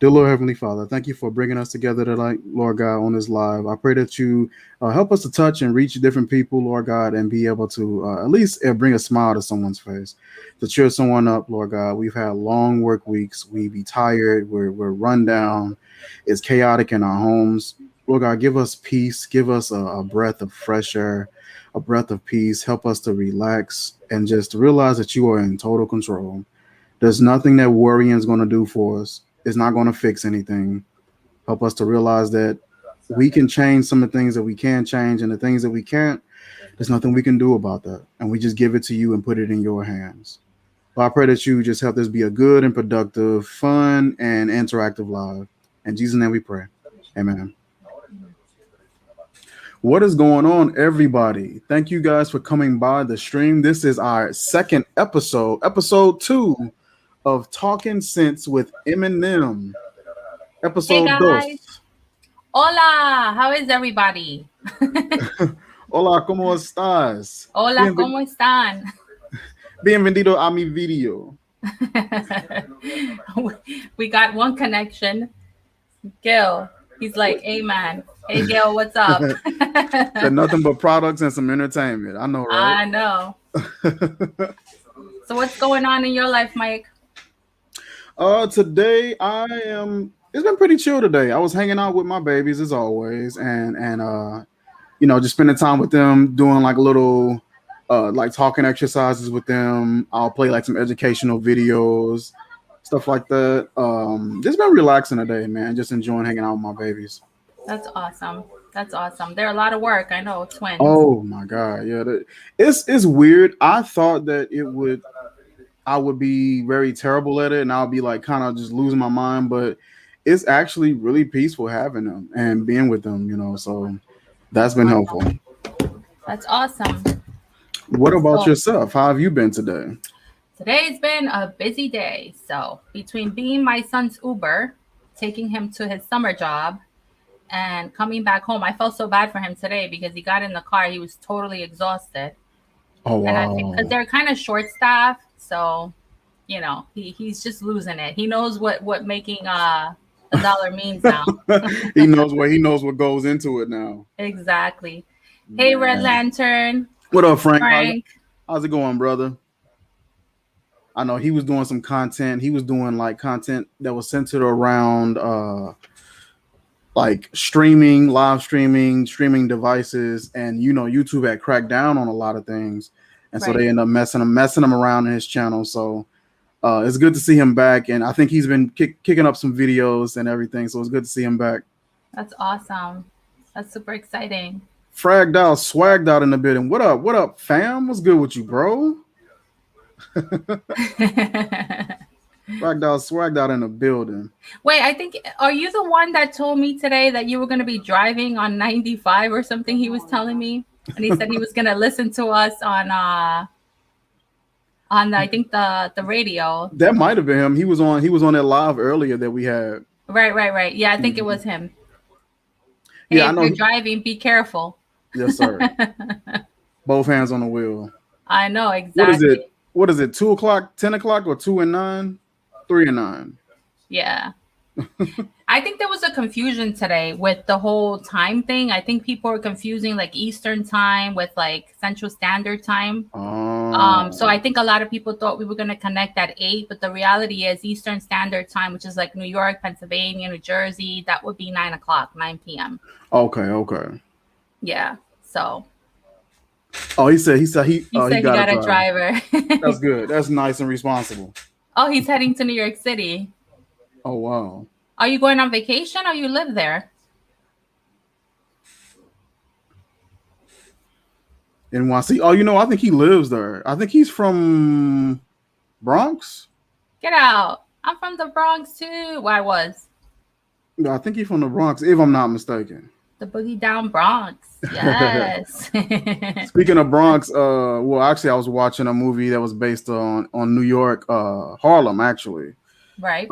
Dear Lord Heavenly Father, thank you for bringing us together tonight, Lord God, on this live. I pray that you help us to touch and reach different people, Lord God, and be able to at least bring a smile to someone's face, to cheer someone up, Lord God. We've had long work weeks. We be tired. We're run down. It's chaotic in our homes. Lord God, give us peace. Give us a breath of fresh air, a breath of peace. Help us to relax and just realize that you are in total control. There's nothing that worrying is going to do for us. It's not going to fix anything. Help us to realize that we can change some of the things that we can change, and the things that we can't, there's nothing we can do about that. And we just give it to you and put it in your hands. But I pray that you just help this be a good and productive, fun, and interactive live. In Jesus' name we pray. Amen. What is going on, everybody? Thank you guys for coming by the stream. This is our second episode, episode 2 of Talking Sense with Eminem. Hey Episode guys, 2. hola, how is everybody? Hola, ¿cómo estás? Hola, ¿cómo están? Bienvenido a mi video. We got one connection. Gil, he's like, hey man, hey Gil, what's up? Said nothing but products and some entertainment. I know, right? I know. So what's going on in your life, Mike? Today I am. It's been pretty chill today. I was hanging out with my babies as always, and just spending time with them, doing like a little like talking exercises with them. I'll play like some educational videos, stuff like that. Just been relaxing today, man. Just enjoying hanging out with my babies. That's awesome. That's awesome. They're a lot of work. I know, twins. Oh my god, yeah. It's weird. I thought that I would be very terrible at it, and I'll be like kind of just losing my mind. But it's actually really peaceful having them and being with them. So that's been helpful. That's awesome. What about So yourself? How have you been today? today's been a busy day. So between being my son's Uber, taking him to his summer job, and coming back home, I felt so bad for him today because he got in the car, he was totally exhausted, Oh and I think because wow. they're kind of short staffed, so he's just losing it. He knows what making a dollar means now. He knows what goes into it now. Exactly. Hey, Red Man. Lantern, What up, Frank? Frank. How's it going, brother? I know he was doing some content. He was doing like content that was centered around like streaming, live streaming, streaming devices, and YouTube had cracked down on a lot of things, and so Right. they end up messing him around in his channel. So it's good to see him back, and I think he's been kicking up some videos and everything. So it's good to see him back. That's awesome. That's super exciting. Fragged out, swagged out in the building. What up? What up, fam? What's good with you, bro? Fragged out, swagged out in the building. Wait, I think, are you the one that told me today that you were going to be driving on 95 or something? He was telling me, and he said he was going to listen to us on I think the radio. That might have been him. He was on that live earlier that we had. Right. Yeah, I think it Mhm. was him. Hey, Yeah, I if know. you're driving, be careful. Yes, sir. Both hands on the wheel. I know What is exactly. it? What is it? 2 o'clock, 10 o'clock, or 2 and 9, 3 and 9? Yeah. I think there was a confusion today with the whole time thing. I think people are confusing like Eastern time with like Central Standard Time. So I Oh, think a lot of people thought we were going to connect at 8, but the reality is Eastern Standard Time, which is like New York, Pennsylvania, New Jersey, that would be 9 o'clock, 9 p.m. okay, okay. Yeah. So Oh, he he got a got a driver. driver. That's good. That's nice and responsible. Oh, he's heading to New York City. Oh wow. Are you going on vacation or you live there? NYC. Oh, I think he lives there. I think he's from Bronx. Get out. I'm from the Bronx too. Well, I was. No, I think he's from the Bronx, if I'm not mistaken. The Boogie Down Bronx. Yes. Speaking of Bronx, well, actually, I was watching a movie that was based on New York, Harlem, actually, Right.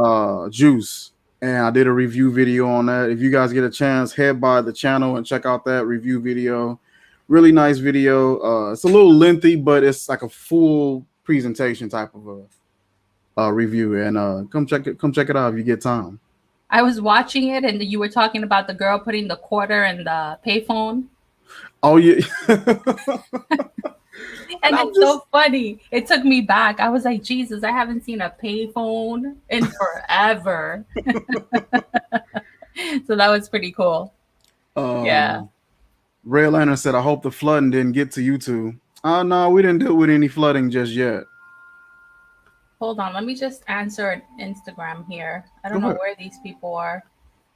Juice, and I did a review video on that. If you guys get a chance, head by the channel and check out that review video. Really nice video. It's a little lengthy, but it's like a full presentation type of a review, and come check it out if you get time. I was watching it, and you were talking about the girl putting the quarter in the payphone. Oh yeah. And And I'm it's just so funny. It took me back. I was like, Jesus, I haven't seen a payphone in forever. So that was pretty cool. Yeah. um Ray Lantern said, I hope the flooding didn't get to you two. Oh no, we didn't deal with any flooding just yet. Hold on. Let me just answer an Instagram here. I Go don't know ahead. where these people are.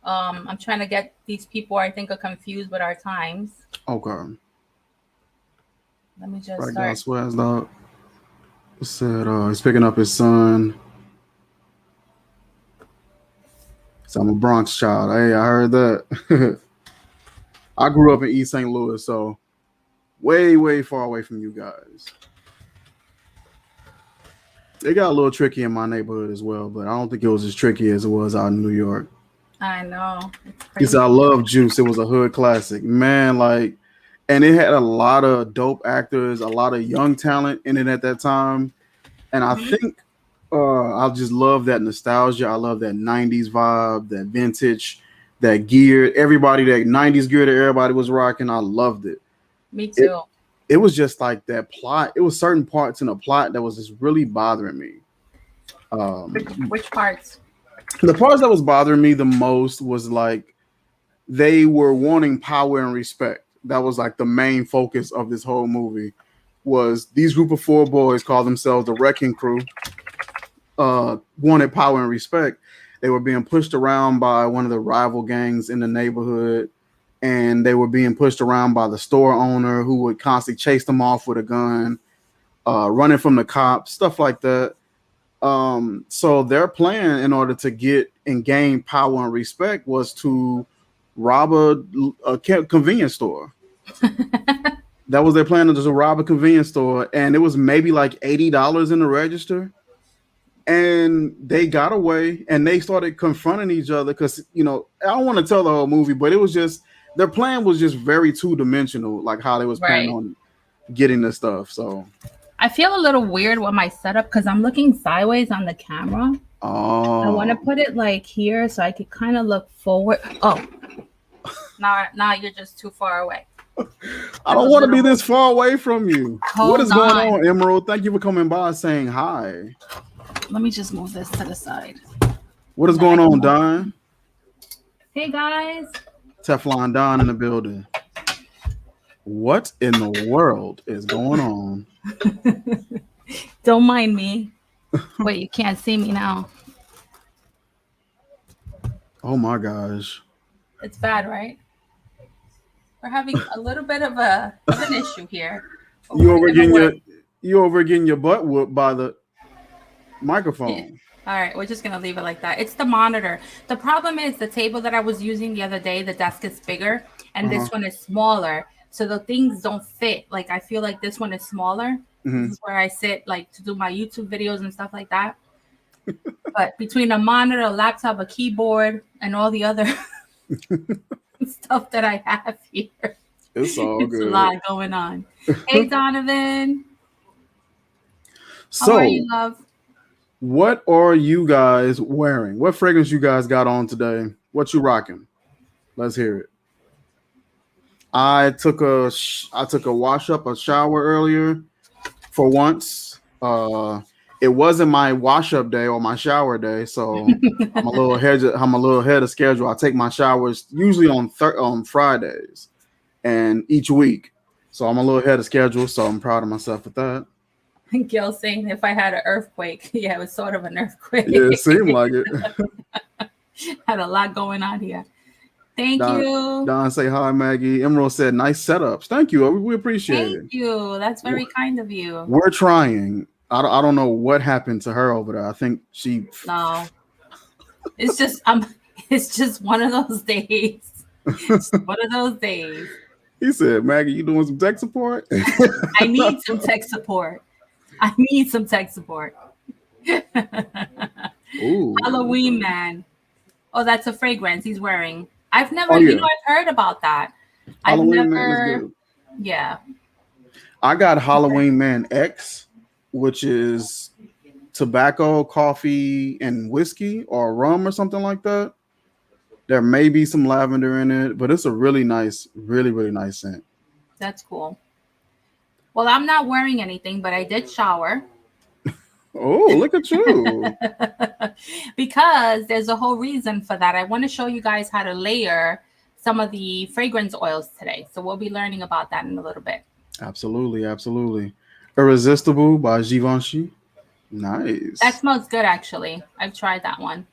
I'm trying to get these people I think are confused with our times. Okay. Let me just Right guy start. swears dog said he's picking up his son. So I'm a Bronx child. Hey, I heard that. I grew up in East St. Louis, so way, way far away from you guys. It got a little tricky in my neighborhood as well, but I don't think it was as tricky as it was out in New York. I know. It's He said, crazy. I love Juice. It was a hood classic. Man, like, and it had a lot of dope actors, a lot of young talent in it at that time. And I Mhm. think I just love that nostalgia. I love that 90s vibe, that vintage, that gear. Everybody, that 90s gear that everybody was rocking, I loved it. Me It too. it was just like that plot. It was certain parts in the plot that was just really bothering me. Which parts? The parts that was bothering me the most was like they were wanting power and respect. That was like the main focus of this whole movie. Was these group of four boys called themselves the Wrecking Crew? Wanted power and respect. They were being pushed around by one of the rival gangs in the neighborhood, and they were being pushed around by the store owner who would constantly chase them off with a gun, running from the cops, stuff like that. So their plan in order to get and gain power and respect was to rob a convenience store. That was their plan, to just rob a convenience store, and it was maybe like $80 in the register. And they got away, and they started confronting each other because I don't want to tell the whole movie, but it was just their plan was just very two dimensional, like how they was planning Right. on getting the stuff. So, I feel a little weird with my setup because I'm looking sideways on the camera. I want to oh, put it like here so I could kind of look forward. Oh, now you're just too far away. I That's a don't want to be little. this far away from you. What Hold is going on. on, Emerald? Thank you for coming by and saying hi. Let me just move this to the side. What is And then I going can on, move. Don? Hey guys. Teflon Don in the building. What in the world is going on? Don't mind me. Wait, you can't see me now. Oh my gosh. It's bad, right? We're having a little bit of an issue here, but You we're over gonna getting work. your butt whooped by the Yeah. microphone. All right, we're just gonna leave it like that. It's the monitor. The problem is the table that I was using the other day, the desk is bigger and Uh-huh. this one is smaller. So the things don't fit. Like I feel like this one is smaller. This Hmm. is where I sit like to do my YouTube videos and stuff like that. But between a monitor, a laptop, a keyboard, and all the other stuff that I have here, It's all it's a good. lot going on. Hey Donovan, how are So, you, love? what are you guys wearing? What fragrance you guys got on today? What you rocking? Let's hear it. I took a wash up, a shower earlier for once. It wasn't my wash up day or my shower day, so I'm a little ahead of schedule. I take my showers usually on Fridays and each week, so I'm a little ahead of schedule. So I'm proud of myself with that. Gail saying if I had an earthquake. Yeah, it was sort of an Yeah, it earthquake. seemed like it. Had a lot going on here. Thank Don, you. Don say hi, Maggie. Emerald said nice setups. Thank you. We appreciate Thank it. you. That's very kind of you. We're trying. I don't know what happened to her over there. I think she. No, it's just it's just one of those days. Just one of those days. He said, Maggie, you doing some tech support? I need some tech support. I need some tech support. Ooh. Halloween man. Oh, that's a fragrance he's wearing. I've Oh never, yeah. I've heard about that. I've Halloween Man is never, good. yeah. I got Halloween Man X, which is tobacco, coffee, and whiskey or rum or something like that. There may be some lavender in it, but it's a really nice, really, really nice scent. That's cool. Well, I'm not wearing anything, but I did shower Oh, look at you. because there's a whole reason for that. I want to show you guys how to layer some of the fragrance oils today. So we'll be learning about that in a little bit. Absolutely, absolutely. Irresistible by Givenchy. That Nice. smells good, actually. I've tried that one.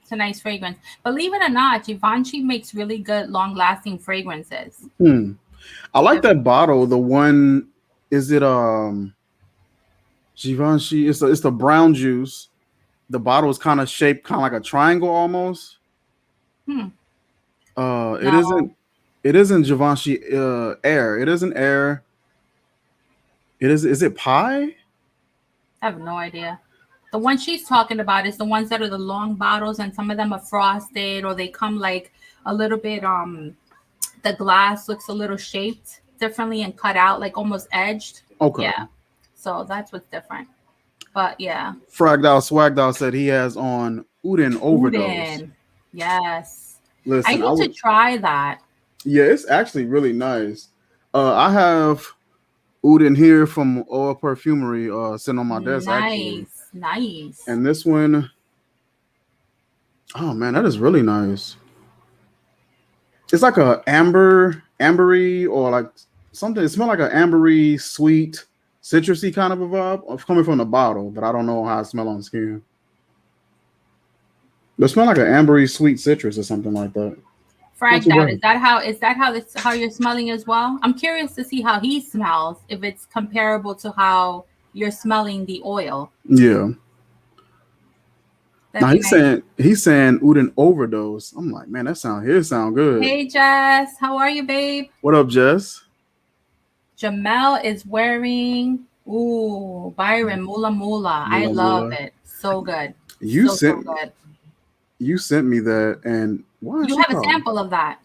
It's a nice fragrance. Believe it or not, Givenchy makes really good, long-lasting fragrances. Hmm. I like They're- that bottle. The one is it Givenchy? It's the brown juice. The bottle is kind of shaped kind of like a triangle almost. Hmm. It No, isn't Givenchy Air. It isn't Air. Is it pie? I have no idea. The one she's talking about is the ones that are the long bottles, and some of them are frosted, or they come like a little bit. The glass looks a little shaped differently and cut out, like almost edged. Okay. Yeah, so that's what's different. But yeah, Fragged out, swagged out said he has on Udin overdose. Udin. Yes, I Listen, I need to would. try that. Yeah, it's actually really nice. I have Udin here from Oil Perfumery sitting on my desk actually, Nice, nice. and this one, oh man, that is really nice. It's like a ambery, or like something. It smells like an ambery, sweet, citrusy kind of a vibe. It's coming from the bottle, but I don't know how it smells on skin. It smells like an ambery, sweet citrus or something like that. Not Fragged too out. bad. Is that how this how you're smelling as well? I'm curious to see how he smells, if it's comparable to how you're smelling the oil. Yeah. Now That'd be nice. he's saying Udin overdose. I'm like, man, that sound good. Hey Jess, how are you, babe? What up, Jess? Jamel is wearing Byron Mula Mula. I Mula love Mula. it. So good. You So sent good. you sent me that, and why is You she have a calling? sample of that.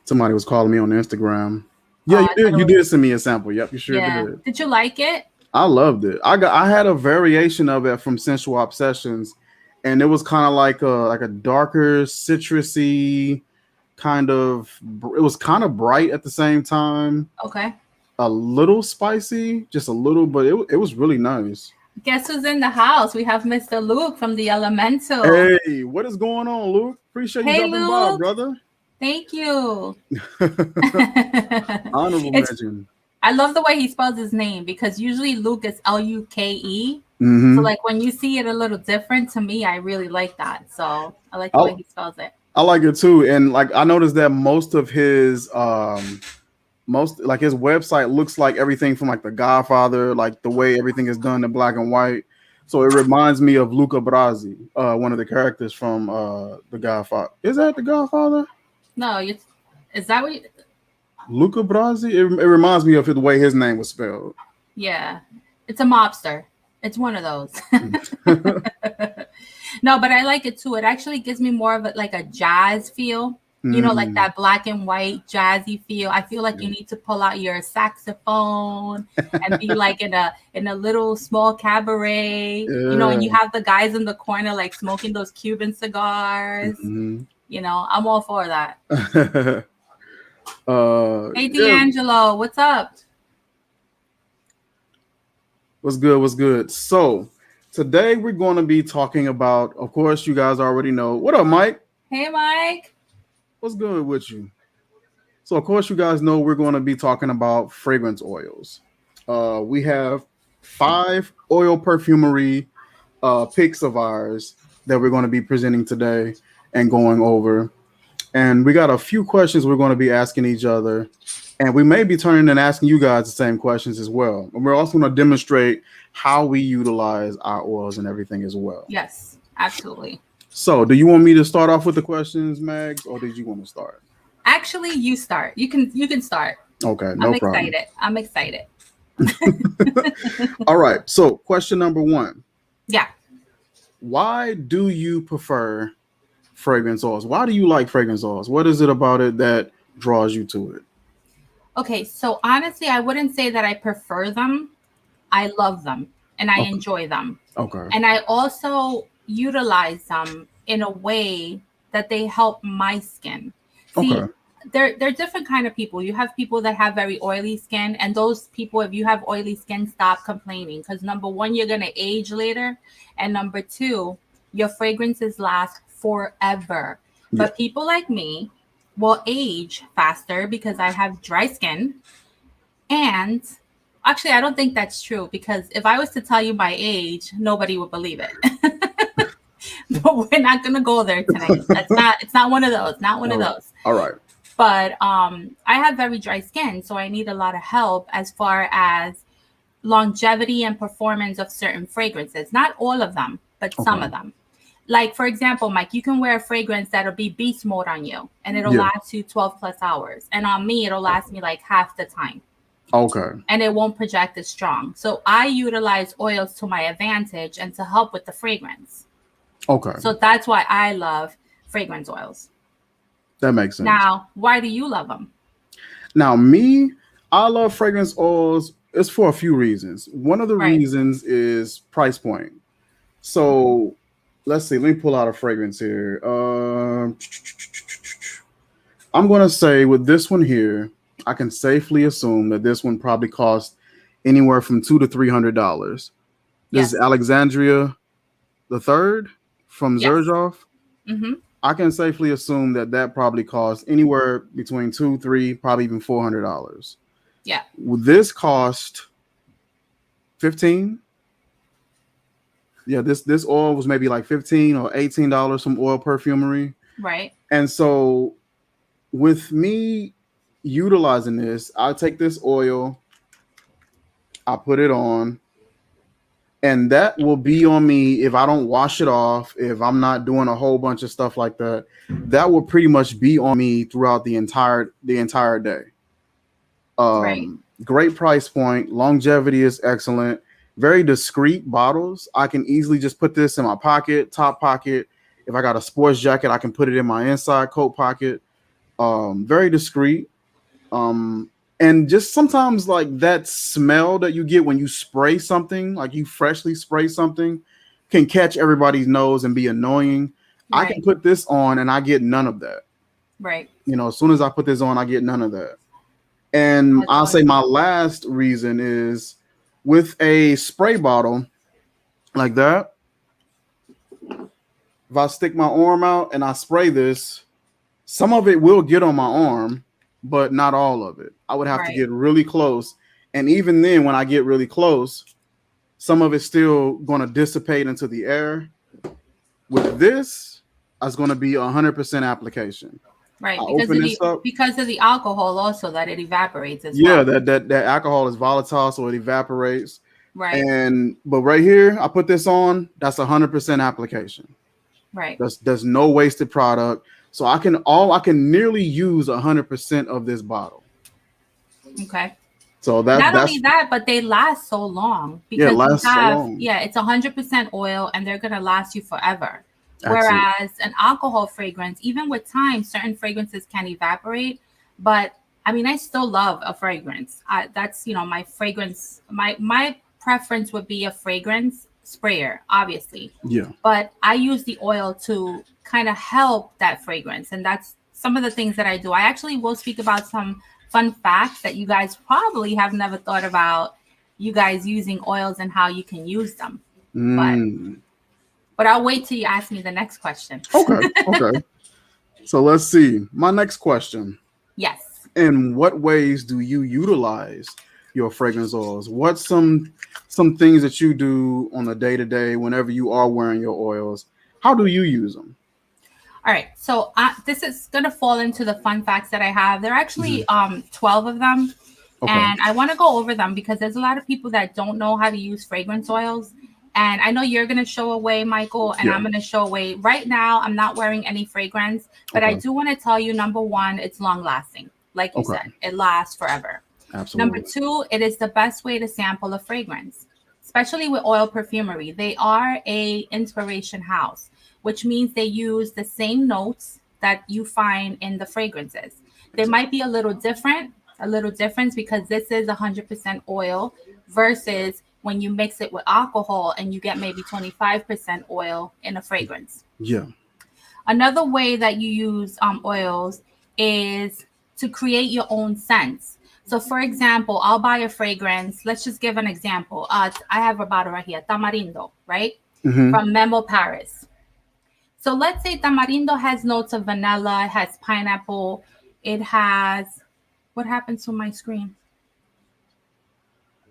Somebody was calling me on Instagram. Yeah, Oh, you I thought did. it You was, did send me a sample. Yep, you sure yeah. did. Did you like it? I loved it. I had a variation of it from Sensual Obsessions, and it was kind of like a darker, citrusy kind of. It was kind of bright at the same time. Okay. A little spicy, just a little, but it was really nice. Guess who's in the house? We have Mr. Luke from the Elemental. Hey, what is going on, Luke? Appreciate you Hey dropping by, Luke. brother. Thank you. Honorable It's mention. I love the way he spells his name, because usually Luke is Luke. So Hmm. like when you see it a little different, to me, I really like that. So I like the I way he spells it. I like it too, and like I noticed that most of his most like his website looks like everything from like The Godfather, like the way everything is done in black and white. So it reminds me of Luca Brasi, one of the characters from The Godfather. Is that The Godfather? No, is that what? Luca Brasi. It reminds me of the way his name was spelled. Yeah, it's a mobster. It's one of those. No, but I like it too. It actually gives me more of like a jazz feel. You know, like Mm, that black and white jazzy feel. I feel like you need to pull out your saxophone and be like in a little small cabaret. You know, and you yeah. have the guys in the corner like smoking those Cuban cigars. Mhm. You know, I'm all for that. Hey Yeah. D'Angelo, what's up? What's good? What's good? So today we're going to be talking about, of course, you guys already know. What up, Mike? Hey Mike. What's good with you? So, of course, you guys know we're going to be talking about fragrance oils. We have 5 oil perfumery picks of ours that we're going to be presenting today and going over. And we got a few questions we're going to be asking each other. And we may be turning and asking you guys the same questions as well. And we're also going to demonstrate how we utilize our oils and everything as well. Yes, absolutely. So, do you want me to start off with the questions, Mags, or did you want to start? Actually, you start. You can start. Okay, I'm no problem. excited. I'm excited. All right. So, question number 1. Yeah. Why do you prefer fragrance oils? Why do you like fragrance oils? What is it about it that draws you to it? Okay, so honestly, I wouldn't say that I prefer them. I love them. and I Okay. enjoy them. Okay. And I also utilize them in a way that they help my skin. See, Okay. they're different kind of people. You have people that have very oily skin, and those people, if you have oily skin, stop complaining, because number one, you're gonna age later, and number two, your fragrances last forever. Yeah. But people like me will age faster because I have dry skin, and actually, I don't think that's true, because if I was to tell you my age, nobody would believe it. But we're not gonna go there tonight. That's not. It's not one of those. Not one All of right. those. All right. But I have very dry skin, so I need a lot of help as far as longevity and performance of certain fragrances. Not all of them, but some Okay. of them. Like, for example, Mike, you can wear a fragrance that'll be beast mode on you, and it'll Yeah. last you 12 plus hours. And on me, it'll last me like half the time, Okay. and it won't project as strong. So I utilize oils to my advantage and to help with the fragrance. Okay. So that's why I love fragrance oils. That makes sense. Now, why do you love them? Now, me, I love fragrance oils. It's for a few reasons. One of the Right. reasons is price point. So let's see. Let me pull out a fragrance here. I'm going to say with this one here, I can safely assume that this one probably cost anywhere from $200 to $300. This is Yes. Alexandria the Third from Yes. Xerjoff. Mm-hmm. I can safely assume that that probably cost anywhere between two, three, probably even $400. Yeah. Would this cost 15? Yeah, this oil was maybe like $15 or $18 from Oil Perfumery. Right. And so with me utilizing this, I take this oil, I put it on, and that will be on me if I don't wash it off, if I'm not doing a whole bunch of stuff like that. That will pretty much be on me throughout the entire day. Right. Great price point, longevity is excellent, very discreet bottles. I can easily just put this in my pocket, top pocket. If I got a sports jacket, I can put it in my inside coat pocket. Very discreet. Um, and just sometimes like that smell that you get when you spray something, like you freshly spray something, can catch everybody's nose and be annoying. I can Right. put this on and I get none of that. Right. As soon as I put this on, I get none of that. And That's I'll say my awesome. last reason is with a spray bottle like that, if I stick my arm out and I spray this, some of it will get on my arm, but not all of it. I would have to Right. get really close. And even then, when I get really close, some of it's still going to dissipate into the air. With this, it's going to be 100% application. I Right. open this up. Because of the alcohol also that it evaporates as Yeah, well. that alcohol is volatile, so it evaporates. Right. And but right here, I put this on. That's 100% application. Right. There's no wasted product. So I can nearly use 100% of this bottle. Okay. So Not only that's that, but they last so long yeah, it because you lasts so have, long. yeah, it's 100% oil and they're going to last you forever. Excellent. Whereas an alcohol fragrance, even with time, certain fragrances can evaporate. But I mean, I still love a fragrance. That's, my fragrance, my preference would be a fragrance sprayer, obviously. Yeah. But I use the oil to kind of help that fragrance. And that's some of the things that I do. I actually will speak about some fun facts that you guys probably have never thought about, you guys using oils and how you can use them. But Mm. but I'll wait till you ask me the next question. Okay. Okay. So let's see. My next question. Yes. In what ways do you utilize your fragrance oils? What's some things that you do on a day to day whenever you are wearing your oils? How do you use them? All right. So this is gonna fall into the fun facts that I have. There are Mhm. actually 12 of them, Okay. and I want to go over them because there's a lot of people that don't know how to use fragrance oils. And I know you're gonna show a way, Michael, and Yeah. I'm gonna show a way. Right now, I'm not wearing any fragrance, but I Okay. do want to tell you, number one, it's long lasting. Like you Okay. said, it lasts forever. Number Absolutely. two, it is the best way to sample a fragrance, especially with Oil Perfumery. They are a inspiration house, which means they use the same notes that you find in the fragrances. They Exactly. might be a little different, a little difference because this is 100% oil versus when you mix it with alcohol and you get maybe 25% oil in a fragrance. Yeah. Another way that you use oils is to create your own scents. So, for example, I'll buy a fragrance. Let's just give an example. I have a bottle right here, Tamarindo, right? Mm-hmm. From Memo Paris. So let's say Tamarindo has notes of vanilla, it has pineapple, it has, what happened to my screen?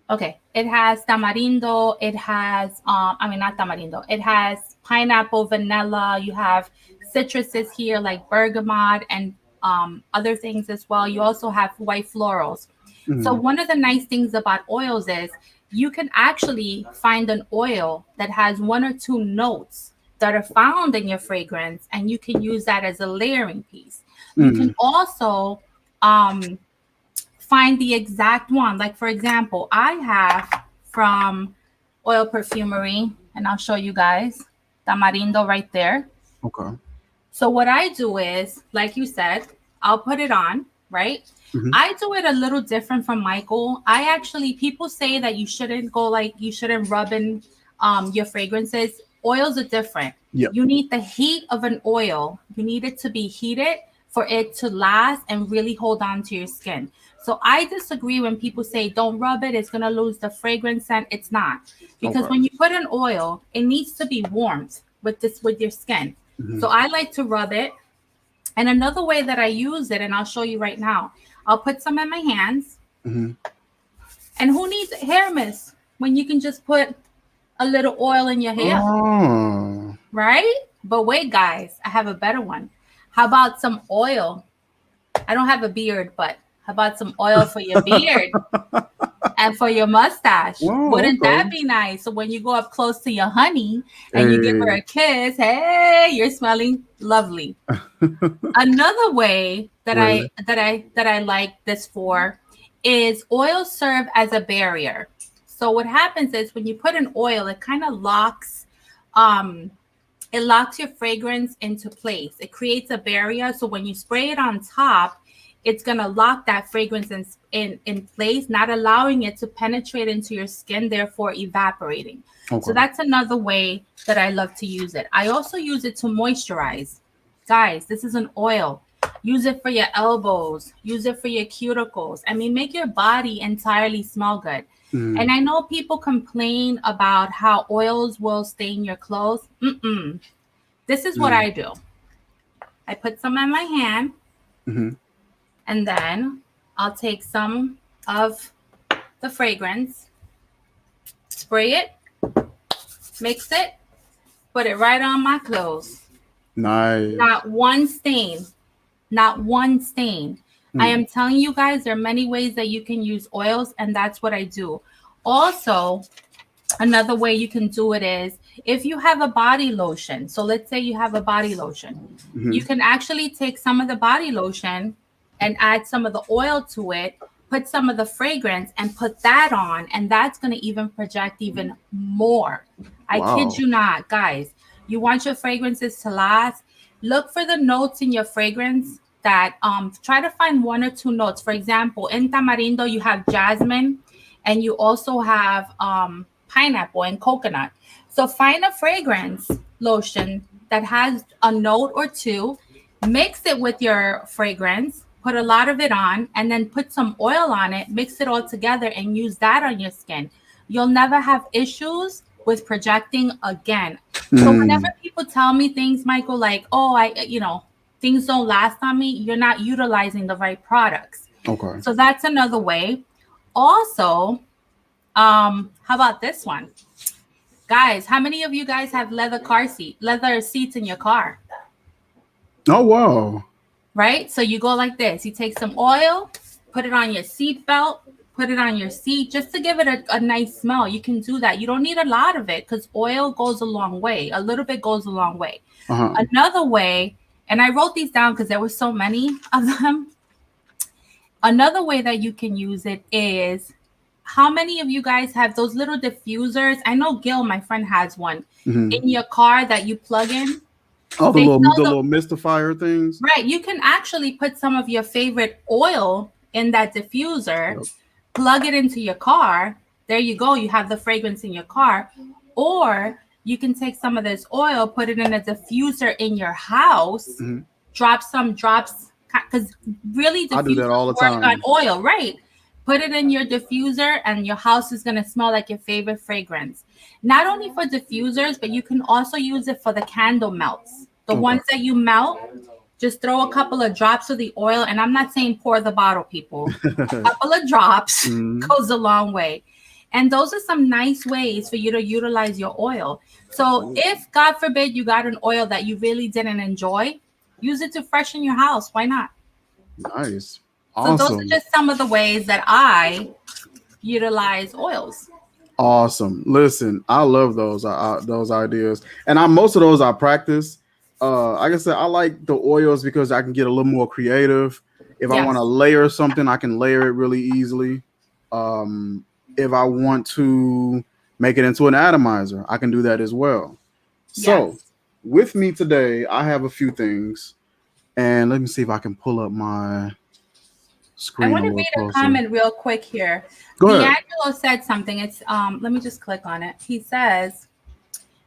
Okay, it has tamarindo, it has, not tamarindo, it has pineapple, vanilla, you have citruses here like bergamot and other things as well. You also have white florals. So Mm-hmm. one of the nice things about oils is you can actually find an oil that has one or two notes that are found in your fragrance, and you can use that as a layering piece. You Mm-hmm. can also um, find the exact one. Like, for example, I have from Oil Perfumery, and I'll show you guys Tamarindo right there. Okay. So what I do is, like you said, I'll put it on, right? Mm-hmm. I do it a little different from Michael. I actually, people say that you shouldn't go like, you shouldn't rub in your fragrances. Oils are different. Yep. You need the heat of an oil. You need it to be heated for it to last and really hold on to your skin. So I disagree when people say don't rub it, it's going to lose the fragrance scent. It's not. Because Okay. when you put an oil, it needs to be warmed with your skin. Mm-hmm. So I like to rub it. And another way that I use it, and I'll show you right now, I'll put some in my hands. Mm-hmm. And who needs hair mist when you can just put a little oil in your hair, Oh. right? But wait, guys, I have a better one. How about some oil? I don't have a beard, but how about some oil for your beard and for your mustache? Wow. Wouldn't that Okay. be nice? So when you go up close to your honey and you give her Hey. a kiss, hey, you're smelling lovely. Another way that Really? I like this for is oils serve as a barrier. So what happens is when you put an oil, it kind of um locks your fragrance into place. It creates a barrier. So when you spray it on top, it's gonna lock that fragrance in place, not allowing it to penetrate into your skin, therefore evaporating. So Okay. that's another way that I love to use it. I also use it to moisturize. Guys, this is an oil. Use it for your elbows, use it for your cuticles. I mean, make your body entirely smell good. Mm-hmm. And I know people complain about how oils will stain your clothes. Mm-mm. This is what I do. I put some in my hand, Mm-hmm. and then I'll take some of the fragrance, spray it, mix it, put it right on my clothes. Nice. Not one stain. Not one stain. I am telling you guys, there are many ways that you can use oils, and that's what I do. Also, another way you can do it is if you have a body lotion. So let's say you have a body lotion. Mm-hmm. You can actually take some of the body lotion and add some of the oil to it, put some of the fragrance and put that on, and that's going to even project even more. I kid Wow. you not, guys. You want your fragrances to last. Look for the notes in your fragrance that try to find one or two notes. For example, in Tamarindo, you have jasmine and you also have pineapple and coconut. So find a fragrance lotion that has a note or two, mix it with your fragrance, put a lot of it on, and then put some oil on it, mix it all together, and use that on your skin. You'll never have issues with projecting again. So whenever Mm. people tell me things, Michael, like, oh, things don't last on me, you're not utilizing the right products. Okay. So that's another way. Also, how about this one? Guys, how many of you guys have leather seats in your car? Oh wow. Right? So you go like this. You take some oil, put it on your seat belt, put it on your seat just to give it a nice smell. You can do that. You don't need a lot of it because oil goes a long way. A little bit goes a long way. Uh-huh. Another way, and I wrote these down because there were so many of them. Another way that you can use it is, how many of you guys have those little diffusers? I know Gil, my friend, has one Mm-hmm. in your car that you plug in. Oh, They the sell little mystifier things. right. You can actually put some of your favorite oil in that diffuser, Yep. plug it into your car. there you go. You have the fragrance in your car. Or you can take some of this oil, put it in a diffuser in your house, Hmm. drop some drops, because really I do that all diffusers the work on time. oil, right? Put it in your diffuser, and your house is going to smell like your favorite fragrance. Not only for diffusers, but you can also use it for the candle melts. The Okay. ones that you melt, just throw a couple of drops of the oil. And I'm not saying pour the bottle, people. A couple of drops Hmm. goes a long way. And those are some nice ways for you to utilize your oil. So if, God forbid, you got an oil that you really didn't enjoy, use it to freshen your house. Why not? Nice. So those are Awesome. just some of the ways that I utilize oils. Awesome. Listen, I love those ideas, and I most of those I practice. Like I said, I like the oils because I can get a little more creative. If I want to Yes. layer something, I can layer it really easily. Um, if I want to make it into an atomizer, I can do that as well. So, Yes. with me today, I have a few things, and let me see if I can pull up my I screen want a to little read a closer. comment real quick here. Go ahead. D'Angelo said something. It's let me just click on it. He says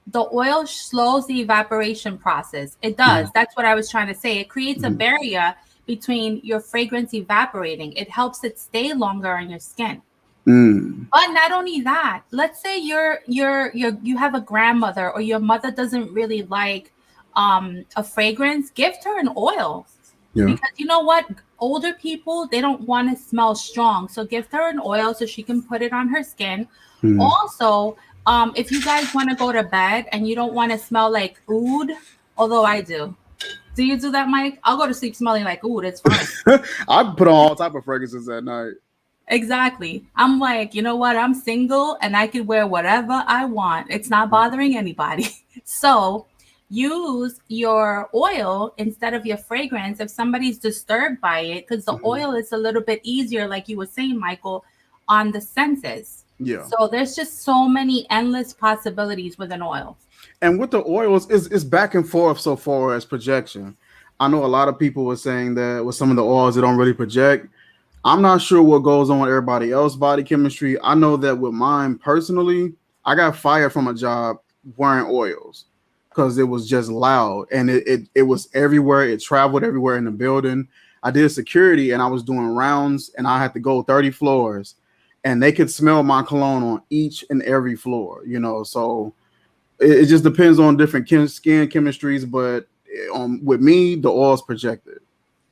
the oil slows the evaporation process. It does. Mhm. That's what I was trying to say. It creates a Mhm. barrier between your fragrance evaporating. It helps it stay longer on your skin. Mm. But not only that, let's say you have a grandmother or your mother doesn't really like a fragrance, gift her an oil. Yeah. Because you know what? Older people, they don't want to smell strong. So gift her an oil so she can put it on her skin. Mm. Also, if you guys want to go to bed and you don't want to smell like oud, although I do. Do you do that, Mike? I'll go to sleep smelling like oud. It's fine. I put on all type of fragrances at night. Exactly. I'm like, you know what? I'm single and I can wear whatever I want. It's not bothering anybody. So use your oil instead of your fragrance if somebody's disturbed by it, because the Mhm. oil is a little bit easier, like you were saying, Michael, on the senses. Yeah. So there's just so many endless possibilities with an oil. And with the oils, it's back and forth so far as projection. I know a lot of people were saying that with some of the oils, they don't really project. I'm not sure what goes on with everybody else body chemistry. I know that with mine personally, I got fired from a job wearing oils because it was just loud and it was everywhere. It traveled everywhere in the building. I did security and I was doing rounds and I had to go 30 floors and they could smell my cologne on each and every floor, so it just depends on different skin chemistries, but with me, the oil's projected.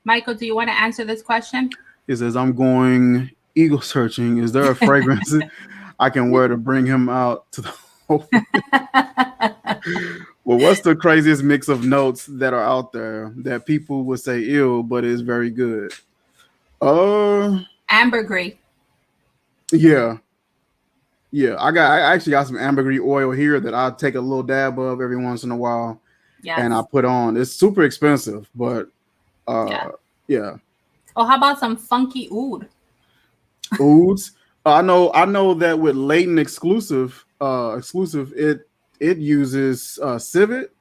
Michael, do you want to answer this question? He says, I'm going eagle searching. Is there a fragrance I can wear to bring him out to the open? Well, what's the craziest mix of notes that are out there that people would say ill, but is very good? Uh, Ambergris. yeah, yeah. I actually got some ambergris oil here that I take a little dab of every once in a while, and I Yes. put on. It's super expensive, but Yeah. yeah. Or how about some funky oud? Ouds. I know that with Leighton exclusive, it uses civet.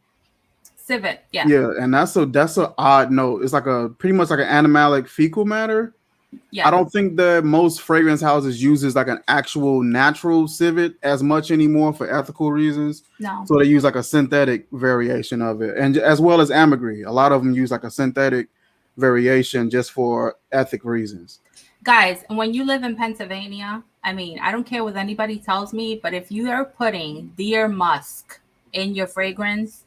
Civet. Yeah. Yeah, and that's a odd note. It's like a pretty much like an animalic fecal matter. I Yeah. don't think that most fragrance houses uses like an actual natural civet as much anymore for ethical reasons. No. So they use like a synthetic variation of it, and as well as ambergris. A lot of them use like a synthetic variation just for ethic reasons. Guys, when you live in Pennsylvania, I mean, I don't care what anybody tells me, but if you are putting deer musk in your fragrance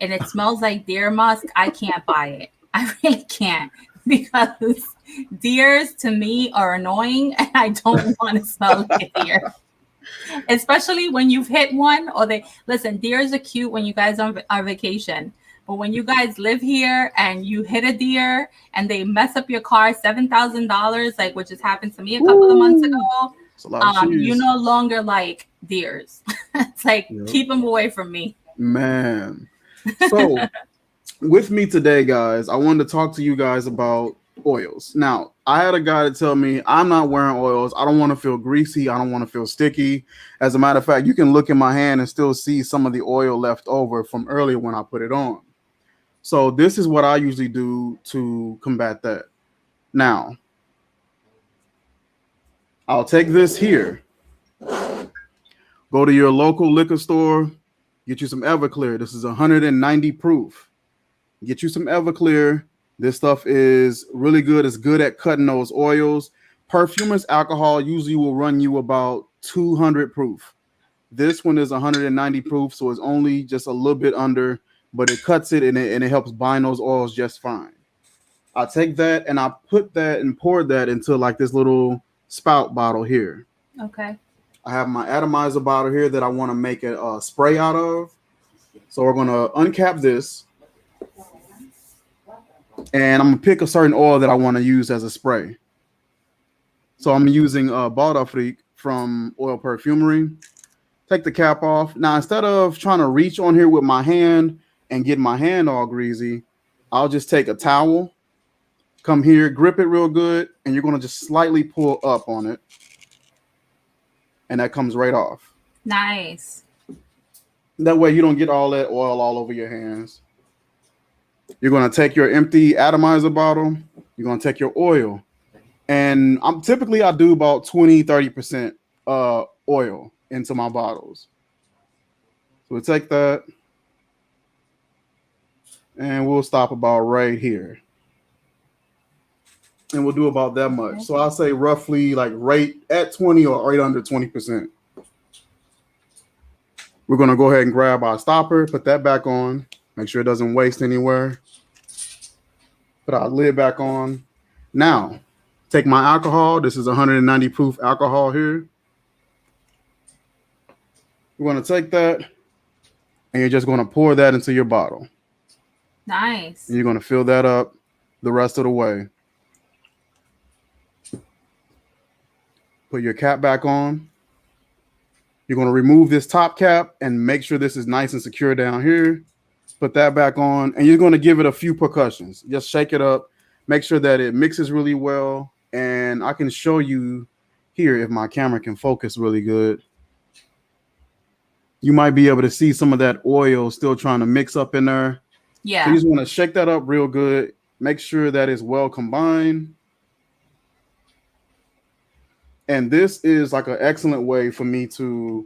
and it smells like deer musk, I can't buy it. I really can't, because deers to me are annoying and I don't want to smell like a deer. Especially when you've hit one, or they listen, deers are cute when you guys are on vacation. But when you guys live here and you hit a deer and they mess up your car $7,000, like which has happened to me a couple of months Woo! ago, It's a lot of you cheese. no longer like deers. It's like Yep. keep them away from me. Man. So, with me today, guys, I wanted to talk to you guys about oils. Now, I had a guy to tell me I'm not wearing oils. I don't want to feel greasy. I don't want to feel sticky. As a matter of fact, you can look in my hand and still see some of the oil left over from earlier when I put it on. So, this is what I usually do to combat that. Now, I'll take this here Go to your local liquor store, get you some Everclear. This is 190 proof. Get you some Everclear. This stuff is really good. It's good at cutting those oils. Perfumers alcohol usually will run you about 200 proof. This one is 190 proof, so it's only just a little bit under, but it cuts it and it helps bind those oils just fine. I take that and I put that and pour that into like this little spout bottle here. Okay. I have my atomizer bottle here that I want to make a spray out of. So we're going to uncap this and I'm going to pick a certain oil that I want to use as a spray. So I'm using Balda from Oil Perfumery. Take the cap off. Now, instead of trying to reach on here with my hand and get my hand all greasy, I'll just take a towel, come here, grip it real good, and you're going to just slightly pull up on it. And that comes right off. Nice. That way you don't get all that oil all over your hands. You're going to take your empty atomizer bottle. You're going to take your oil. And I do about 20-30% oil into my bottles. So we'll take that. And we'll stop about right here. And we'll do about that much. Okay. So I'll say roughly like right at 20 or right under 20%. We're going to go ahead and grab our stopper, put that back on, make sure it doesn't waste anywhere. Put our lid back on. Now, take my alcohol. This is 190 proof alcohol here. We're going to take that and you're just going to pour that into your bottle. Nice. And you're going to fill that up the rest of the way. Put your cap back on. You're going to remove this top cap and make sure this is nice and secure down here. Put that back on, and you're going to give it a few percussions. Just shake it up. Make sure that it mixes really well. And I can show you here if my camera can focus really good. You might be able to see some of that oil still trying to mix up in there. Yeah. So you just want to shake that up real good. Make sure that it's well combined. And this is like an excellent way for me to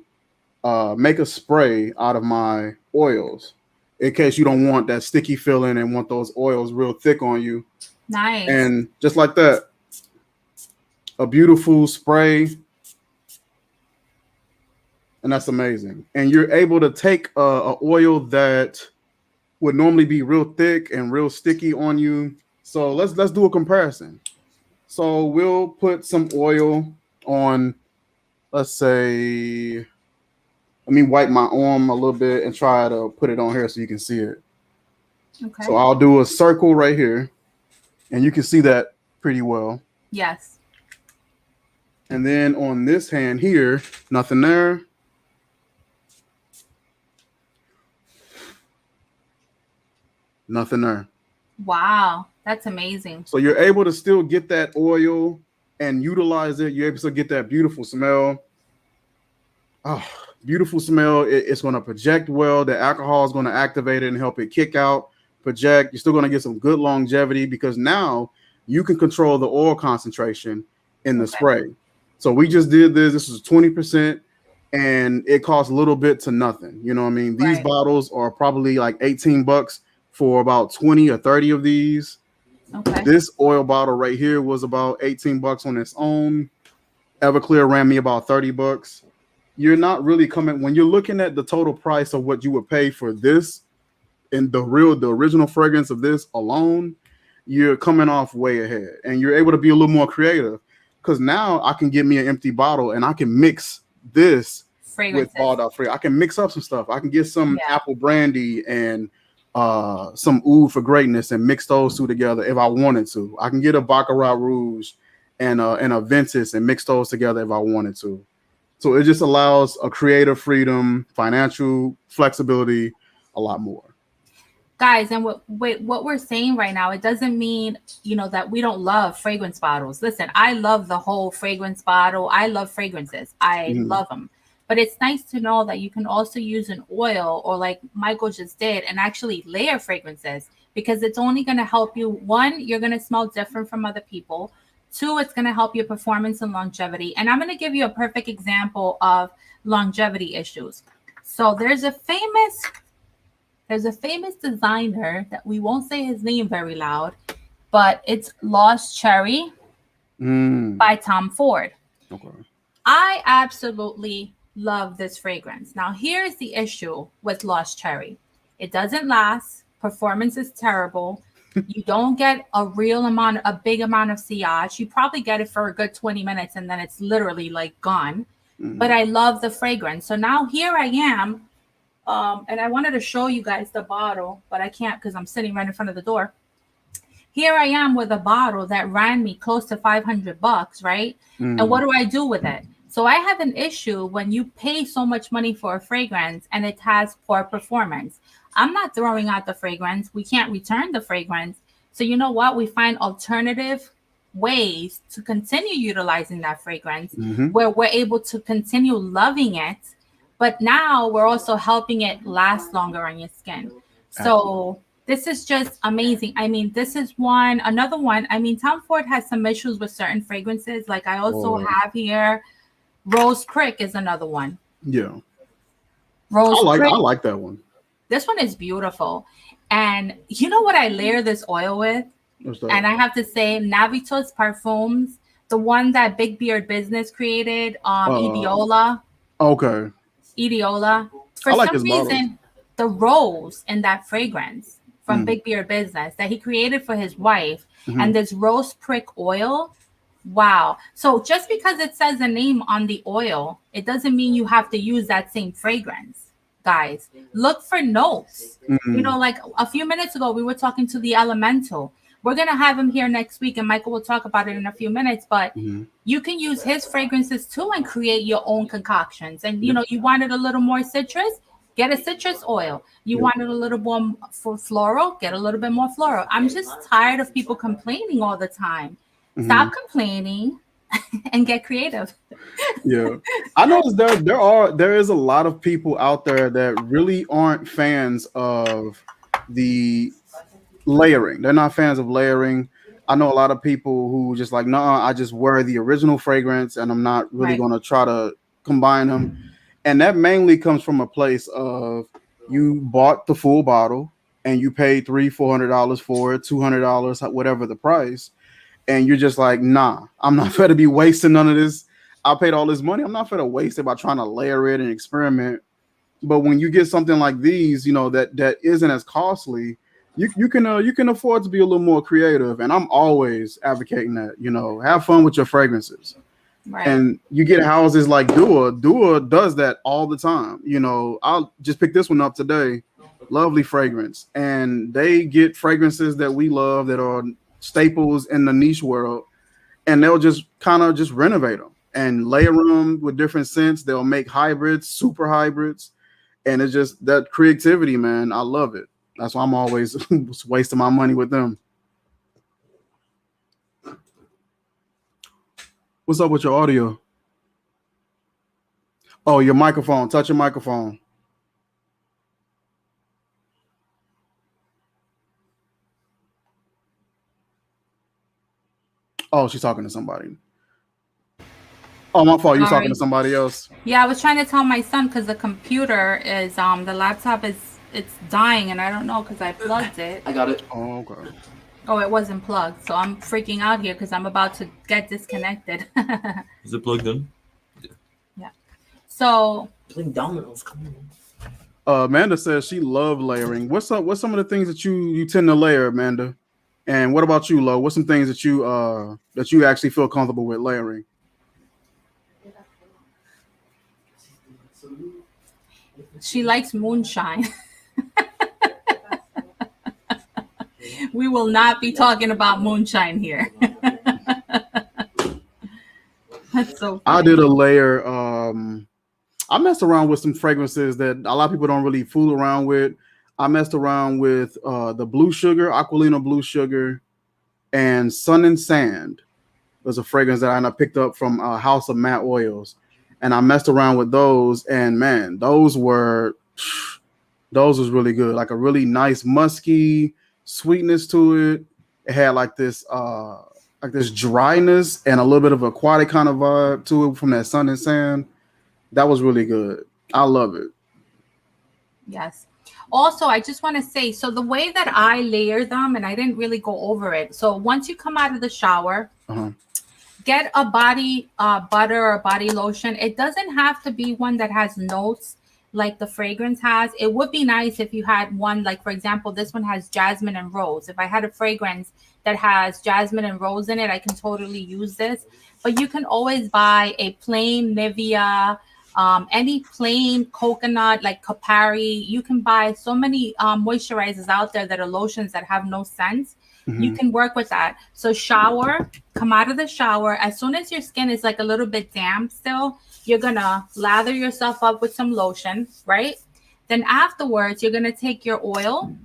make a spray out of my oils in case you don't want that sticky feeling and want those oils real thick on you. Nice. And just like that, a beautiful spray. And that's amazing. And you're able to take a oil that would normally be real thick and real sticky on you. So let's do a comparison. So we'll put some oil on, let's say, let me wipe my arm a little bit and try to put it on here so you can see it. Okay. So I'll do a circle right here and you can see that pretty well. Yes. And then on this hand here, nothing there. Nothing there. Wow, that's amazing. So you're able to still get that oil and utilize it. You're able to get that beautiful smell. Oh, beautiful smell. It's going to project well. The alcohol is going to activate it and help it kick out, project. You're still going to get some good longevity because now you can control the oil concentration in the spray. So we just did this. This was 20%. And it costs a little bit to nothing. You know what I mean? These bottles are probably like $18 for about 20 or 30 of these. Okay. This oil bottle right here was about $18 on its own. Everclear ran me about $30. You're not really coming when you're looking at the total price of what you would pay for this and the original fragrance of this alone. You're coming off way ahead, and you're able to be a little more creative because now I can get me an empty bottle and I can mix this with Balda Free. I can mix up some stuff. I can get some apple brandy and some Oud for Greatness and mix those two together if I wanted to. I can get a Baccarat Rouge and a Ventus and mix those together if I wanted to. So it just allows a creative freedom, financial flexibility, a lot more. Guys, and what we're saying right now, it doesn't mean, that we don't love fragrance bottles. Listen, I love the whole fragrance bottle. I love fragrances. I love them. But it's nice to know that you can also use an oil or like Michael just did and actually layer fragrances because it's only going to help you. One, you're going to smell different from other people. Two, it's going to help your performance and longevity. And I'm going to give you a perfect example of longevity issues. So there's a famous designer that we won't say his name very loud, but it's Lost Cherry Mm. by Tom Ford. Okay. I absolutely love this fragrance. Now, here's the issue with Lost Cherry. It doesn't last. Performance is terrible. You don't get a big amount of sillage. You probably get it for a good 20 minutes and then it's literally like gone. But I love the fragrance. So now here I am. And I wanted to show you guys the bottle, but I can't because I'm sitting right in front of the door. Here I am with a bottle that ran me close to $500, right? And what do I do with it? So I have an issue when you pay so much money for a fragrance and it has poor performance. I'm not throwing out the fragrance. We can't return the fragrance. So you know what? We find alternative ways to continue utilizing that fragrance where we're able to continue loving it, but now we're also helping it last longer on your skin. So this is just amazing. I mean, this is another one. I mean, Tom Ford has some issues with certain fragrances. Like I also have here, Rose Prick is another one. Yeah. Rose Prick. I like that one. This one is beautiful. And you know what I layer this oil with? What's that? And I have to say, Navitos Parfums, the one that Big Beard Business created, Ideola. Okay. Ideola. For I like some his reason, the rose in that fragrance from Big Beard Business that he created for his wife and this rose prick oil. Wow. So just because it says a name on the oil, it doesn't mean you have to use that same fragrance. Guys, look for notes. You know, like a few minutes ago, we were talking to the Elemental. We're going to have him here next week, and Michael will talk about it in a few minutes. But you can use his fragrances too and create your own concoctions. And, you know, you wanted a little more citrus, get a citrus oil. You wanted a little more for floral, get a little bit more floral. I'm just tired of people complaining all the time. Stop complaining and get creative. Yeah, I noticed there is a lot of people out there that really aren't fans of the layering. They're not fans of layering. I know a lot of people who just like, nah, I just wear the original fragrance and I'm not really going to try to combine them. And that mainly comes from a place of you bought the full bottle and you paid $300-$400 for it, $200, whatever the price. And you're just like, nah, I'm not going to be wasting none of this. I paid all this money. I'm not going to waste it by trying to layer it and experiment. But when you get something like these, you know, that isn't as costly, you can afford to be a little more creative. And I'm always advocating that, you know, have fun with your fragrances. Right. And you get houses like Dua. Dua does that all the time. You know, I'll just pick this one up today. Lovely fragrance. And they get fragrances that we love that are staples in the niche world. And they'll just kind of just renovate them and layer them with different scents. They'll make hybrids, super hybrids. And it's just that creativity, man. I love it. That's why I'm always wasting my money with them. What's up with your audio? Oh, your microphone. Touch your microphone. Oh, she's talking to somebody. Oh, my fault. You're talking to somebody else. Yeah, I was trying to tell my son because the computer is the laptop it's dying and I don't know because I plugged it. I got it. Oh, okay. Oh, it wasn't plugged, so I'm freaking out here because I'm about to get disconnected. Is it plugged in? Yeah. So playing dominoes. Come on. Amanda says she loved layering. What's up? What's some of the things that you tend to layer, Amanda? And what about you, Lo? What's some things that you actually feel comfortable with layering? She likes moonshine. We will not be talking about moonshine here. That's so funny. I did a layer. I messed around with some fragrances that a lot of people don't really fool around with. I messed around with the Blue Sugar, Aquilina Blue Sugar, and Sun and Sand. There's a fragrance that I picked up from House of Matte Oils. And I messed around with those. And, man, those was really good. Like a really nice musky sweetness to it. It had like this, I like this dryness and a little bit of aquatic kind of vibe to it from that sun and sand. That was really good. I love it. Yes. Also, I just want to say, so the way that I layer them, and I didn't really go over it. So once you come out of the shower, Uh-huh. get a body butter or body lotion. It doesn't have to be one that has notes like the fragrance has. It would be nice if you had one, like for example, this one has jasmine and rose. If I had a fragrance that has jasmine and rose in it, I can totally use this. But you can always buy a plain Nivea, any plain coconut like Capari. You can buy so many moisturizers out there that are lotions that have no scent. You Mhm. can work with that. So shower, come out of the shower. As soon as your skin is like a little bit damp still, you're going to lather yourself up with some lotion, right? Then afterwards, you're going to take your oil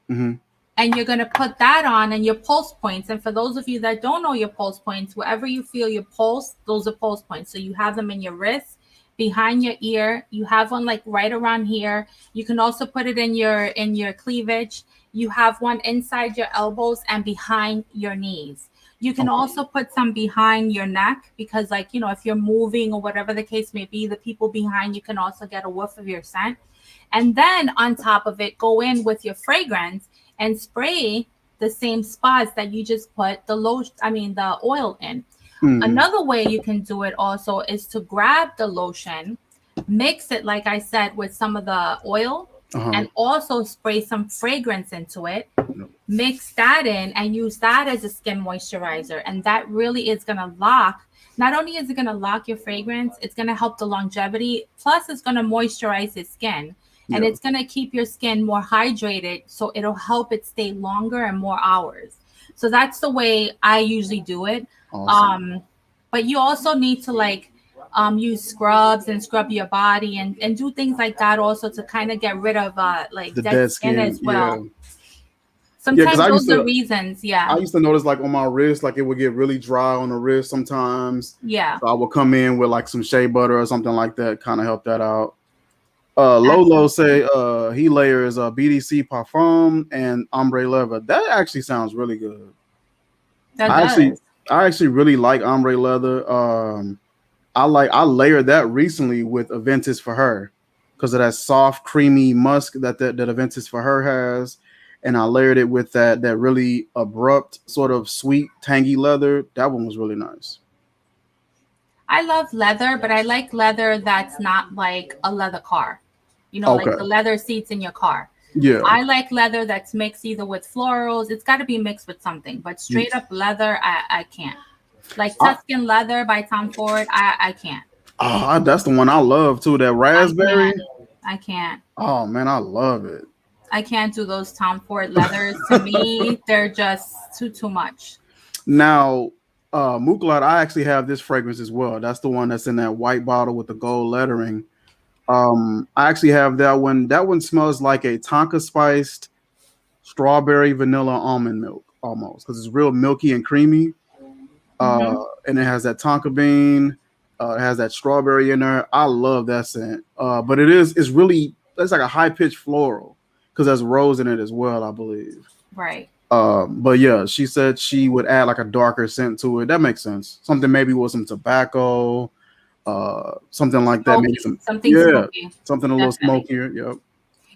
Mhm. and you're going to put that on and your pulse points. And for those of you that don't know your pulse points, wherever you feel your pulse, those are pulse points. So you have them in your wrist, behind your ear. You have one like right around here. You can also put it in your cleavage. You have one inside your elbows and behind your knees. You can Okay. also put some behind your neck because, like, you know, if you're moving or whatever the case may be, the people behind you can also get a whiff of your scent. And then on top of it, go in with your fragrance and spray the same spots that you just put the lotion, the oil in. Mhm. Another way you can do it also is to grab the lotion, mix it, like I said, with some of the oil, Uh-huh. and also spray some fragrance into it. Yep. Mix that in and use that as a skin moisturizer. And that really is going to lock. Not only is it going to lock your fragrance, it's going to help the longevity. Plus, it's going to moisturize your skin. And Yeah. it's going to keep your skin more hydrated. So it'll help it stay longer and more hours. So that's the way I usually do it. Awesome. But you also need to like use scrubs and scrub your body and do things like that also to kind of get rid of like The dead dead skin skin. as Yeah. well. Yeah, because Sometimes those are reasons. I Yeah. used to notice like on my wrist, like it would get really dry on the wrist sometimes. Yeah. So I would come in with like some shea butter or something like that, kind of help that out. Lolo Absolutely. say he layers BDC parfum and ombre leather. That actually sounds really good. That I actually does. I actually really like ombre leather. I layered that recently with Aventus for her because of that soft, creamy musk that Aventus for her has, and I layered it with that really abrupt, sort of sweet, tangy leather. That one was really nice. I love leather, but I like leather that's not like a leather car. You know, like the Okay, leather seats in your car. yeah. I like leather that's mixed either with florals. It's got to be mixed with something, but Mm. straight up leather, I can't. Like I, Tuscan leather by Tom Ford, I can't. that's the one I love too. That I raspberry. can't. I can't. Oh man, I love it. I can't do those Tom Ford leathers. To me, they're just too much. Now, Muklad, I actually have this fragrance as well. That's the one that's in that white bottle with the gold lettering. I actually have that one. That one smells like a Tonka spiced strawberry vanilla almond milk almost because it's real milky and creamy. Hmm. And it has that Tonka bean. It has that strawberry in there. I love that scent. But it's like a high pitched floral because there's rose in it as well, I believe. Right. But yeah, she said she would add like a darker scent to it. That makes sense. Something maybe with some tobacco, something like that. Maybe Smoky. some, Something yeah, smoky. something a little Definitely. smokier. Yep.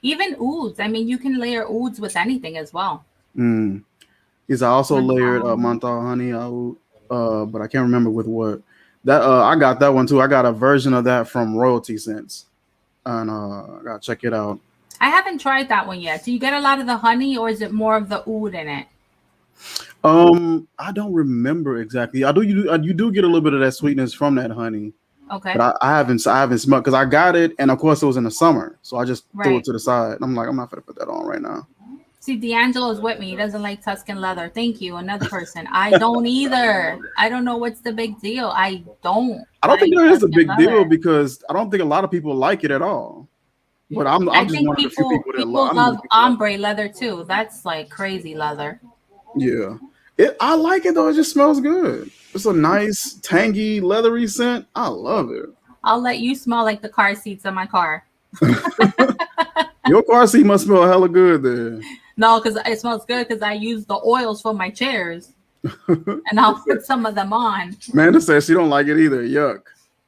Even ouds. I mean, you can layer ouds with anything as well. Mm. Is I also layered Menthol. Montal honey out, but I can't remember with what. That I got that one too. I got a version of that from Royalty Scents, and I gotta check it out. I haven't tried that one yet. Do you get a lot of the honey or is it more of the oud in it? I don't remember exactly. You do get a little bit of that sweetness from that honey, but Okay. I haven't smelled because I got it, and of course it was in the summer, so I just threw it Right. to the side. I'm like, I'm not gonna put that on right now. See, D'Angelo's with me. He doesn't like Tuscan leather. Thank you. Another person. I don't either. I don't know what's the big deal. I don't I don't think like there is a Tuscan big deal leather. because I don't think a lot of people like it at all. But I'm I just think one of the few people that people I'm one of love the people that ombre leather too. That's like crazy leather. yeah. I like it though. It just smells good. It's a nice, tangy, leathery scent. I love it. I'll let you smell like the car seats in my car. Your car seat must smell hella good then. No, because it smells good because I use the oils for my chairs. and I'll put some of them on. Amanda says she don't like it either. Yuck.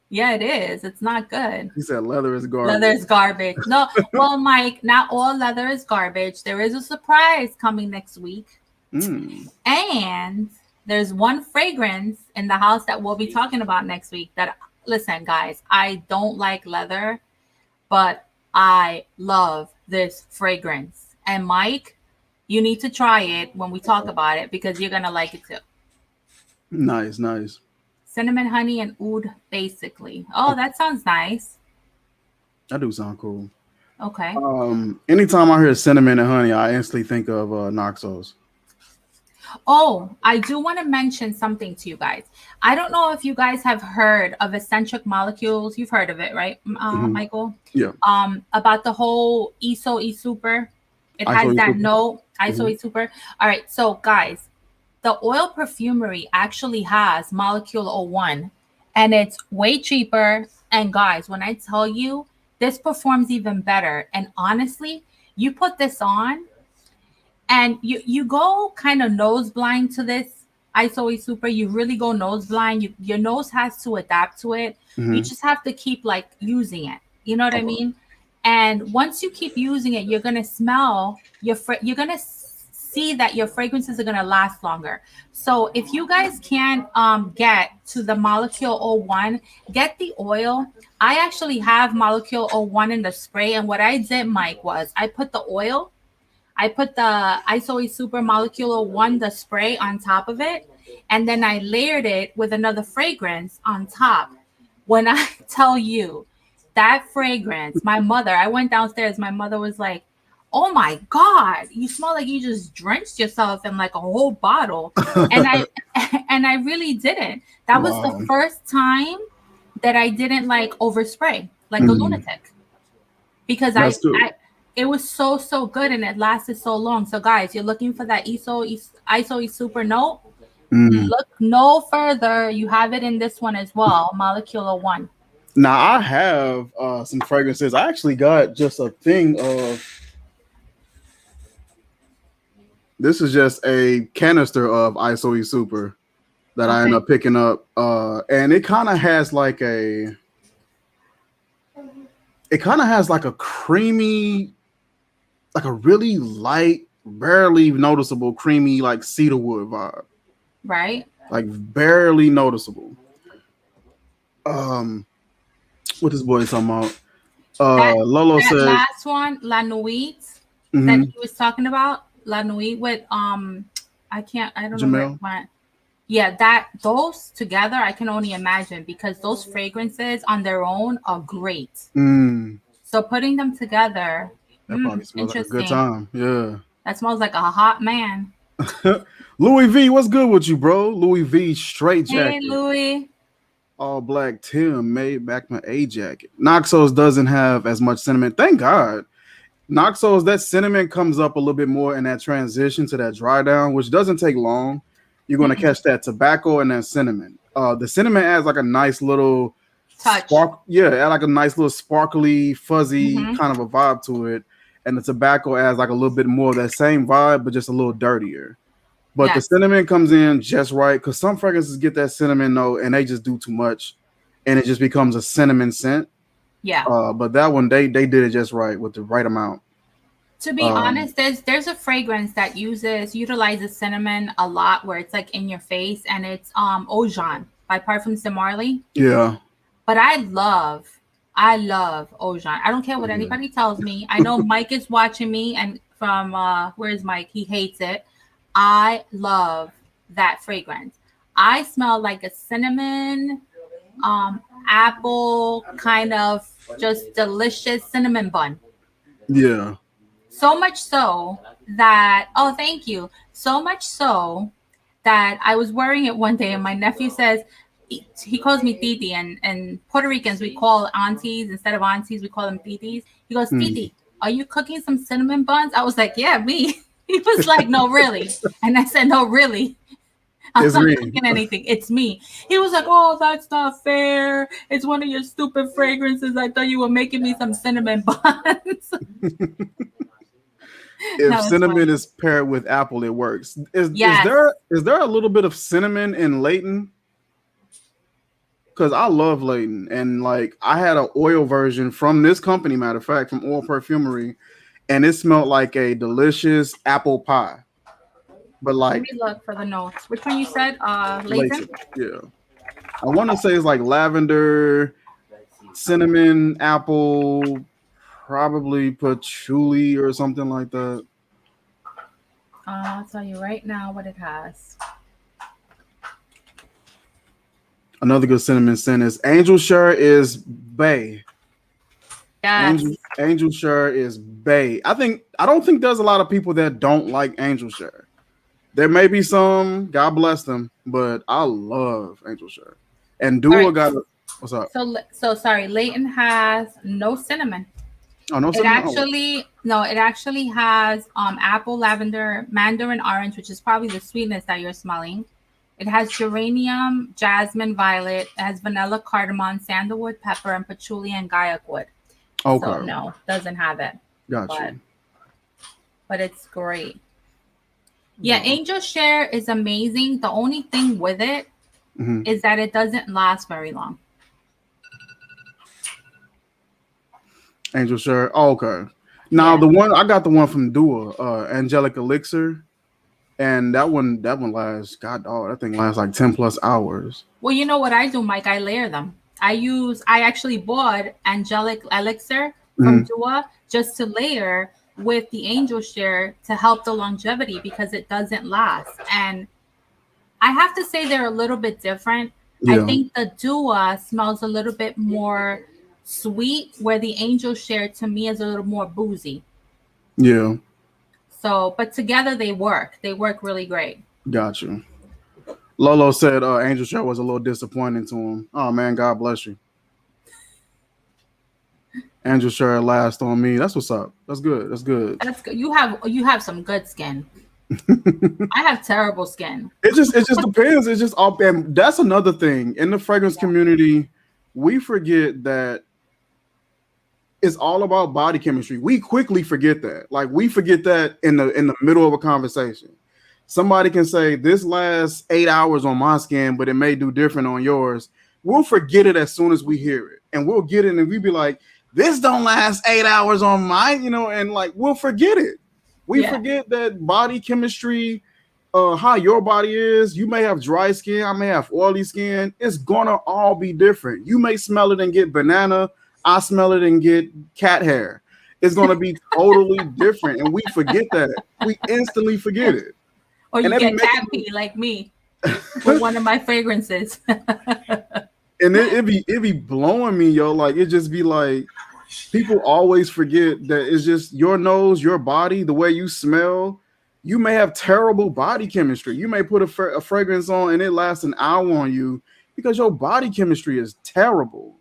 Yeah, it is. It's not good. He said leather is garbage. Leather is garbage. No, well, Mike, not all leather is garbage. There is a surprise coming next week. And there's one fragrance in the house that we'll be talking about next week that, listen, guys, I don't like leather, but I love this fragrance. And Mike, you need to try it when we talk about it because you're going to like it too. Nice, nice. Cinnamon, honey, and oud, basically. Oh, that sounds nice. That do sound cool. Okay. Anytime I hear cinnamon and honey, I instantly think of Noxos. Oh, I do want to mention something to you guys. I don't know if you guys have heard of eccentric molecules. You've heard of it, right, Michael? Yeah. About the whole ISO E-Super. It ISO has that E-Super. note, ISO E-Super. All right, so guys, the oil Perfumery actually has Molecule 01, and it's way cheaper. And guys, when I tell you, this performs even better. And honestly, you put this on, and you go kind of nose blind to this ISO E-Super. You really go nose blind. Your nose has to adapt to it. You just have to keep like using it. You know what I mean? And once you keep using it, you're gonna smell you're gonna see that your fragrances are gonna last longer. So if you guys can't get to the Molecule 01, get the oil. I actually have Molecule 01 in the spray, and what I did, Mike, was I put the oil. I put the ISO E-Super Molecule 01, the spray, on top of it, and then I layered it with another fragrance on top. When I tell you that fragrance, I went downstairs, my mother was like, oh my God, you smell like you just drenched yourself in like a whole bottle. And I really didn't. That was the first time that I didn't like overspray like a lunatic. Because it was so good and it lasted so long. So guys, you're looking for that ISO E-Super note. Look no further. You have it in this one as well, Molecule 01. Now I have some fragrances. I actually got just a thing of. This is just a canister of ISO E-Super that I end up picking up, and it kind of has like a. It kind of has like a creamy, like a really light, barely noticeable creamy, like cedarwood vibe. Right. Like barely noticeable. What this boy talking about? Lolo that said last one, La Nuit, that he was talking about. La Nuit with I don't know where it went. Yeah, those together I can only imagine because those fragrances on their own are great. So putting them together, that probably smells like a good time. Yeah. That smells like a hot man. Louis V, what's good with you, bro? Louis V straight jacket. Hey, Louis. All black Tim made back my A jacket. Noxos doesn't have as much cinnamon. Thank God. Noxos, that cinnamon comes up a little bit more in that transition to that dry down, which doesn't take long. You're going to catch that tobacco and that cinnamon. The cinnamon adds like a nice little touch. Add like a nice little sparkly, fuzzy kind of a vibe to it. And the tobacco adds like a little bit more of that same vibe, but just a little dirtier. But the cinnamon comes in just right because some fragrances get that cinnamon note and they just do too much, and it just becomes a cinnamon scent. Yeah. But that one they did it just right with the right amount. To be honest, there's a fragrance that utilizes cinnamon a lot, where it's like in your face, and it's Ojan by Parfums de Marly. Yeah. But I love Ojan. I don't care what anybody tells me. I know Mike is watching me, and from where's Mike? He hates it. I love that fragrance. I smell like a cinnamon, apple kind of just delicious cinnamon bun. Yeah. So much so that, oh, thank you. So much so that I was wearing it one day and my nephew says, he calls me Titi, and Puerto Ricans, we call aunties, instead of aunties, we call them Titis. He goes, Titi, are you cooking some cinnamon buns? I was like, yeah, me. He was like, no, really. And I said, no, really. I'm not cooking anything. It's me. He was like, oh, that's not fair. It's one of your stupid fragrances. I thought you were making me some cinnamon buns. if That was cinnamon funny. is paired with apple, it works. Is Yes. there a little bit of cinnamon in Leighton? Because I love Leighton, and like I had an oil version from this company, matter of fact, from Oil Perfumery, and it smelled like a delicious apple pie. But Let like me look for the notes. Which one you said? Layton? Leighton, yeah. I want to say it's like lavender, cinnamon, apple, probably patchouli or something like that. I'll tell you right now what it has. Another good cinnamon scent is Angel Share is Bay. Yes. Angel Share is Bay. I don't think there's a lot of people that don't like Angel Share. There may be some, God bless them, but I love Angel Share. And All Dua right. got what's up? So sorry. Layton has no cinnamon. Oh, no It cinnamon. Oh, actually no. It actually has apple, lavender, mandarin orange, which is probably the sweetness that you're smelling. It has geranium, jasmine, violet. It has vanilla, cardamom, sandalwood, pepper, and patchouli and gaiac wood. So okay, no, doesn't have it. got But you. it's great. Yeah, No. Angel Share is amazing. The only thing with it Mhm. is that it doesn't last very long. Angel Share. Oh, okay. Now Yeah. the one I got the one from Dua, Angelic Elixir, and that one lasts. God, oh, that thing lasts like 10 plus hours. Well, you know what I do, Mike? I layer them. I actually bought Angelic Elixir from Mhm. Dua just to layer with the Angel Share to help the longevity because it doesn't last. And I have to say they're a little bit different. I Yeah, think the Dua smells a little bit more sweet, where the Angel Share to me is a little more boozy. yeah, So, but together they work. They work really great. got you. Lolo said Angel Share was a little disappointing to him. Oh man, God bless you. Angel Share last on me. That's what's up. That's good. That's good. That's good. You have some good skin. I have terrible skin. It just depends. It's just all, and that's another thing in the fragrance community. We forget that it's all about body chemistry. We quickly forget that. Like we forget that in the middle of a conversation. Somebody can say this lasts 8 hours on my skin, but it may do different on yours. We'll forget it as soon as we hear it, and we'll get it, and we be like, "This don't last 8 hours on mine," and like we'll forget it. We Yeah. forget that body chemistry, how your body is. You may have dry skin, I may have oily skin. It's gonna all be different. You may smell it and get banana. I smell it and get cat hair. It's gonna be totally different, and we forget that. We instantly forget it, Or and you that be get cat making pee like me with one of my fragrances. and it be blowing me, yo. Like it just be like people always forget that it's just your nose, your body, the way you smell. You may have terrible body chemistry. You may put a fragrance on and it lasts an hour on you because your body chemistry is terrible.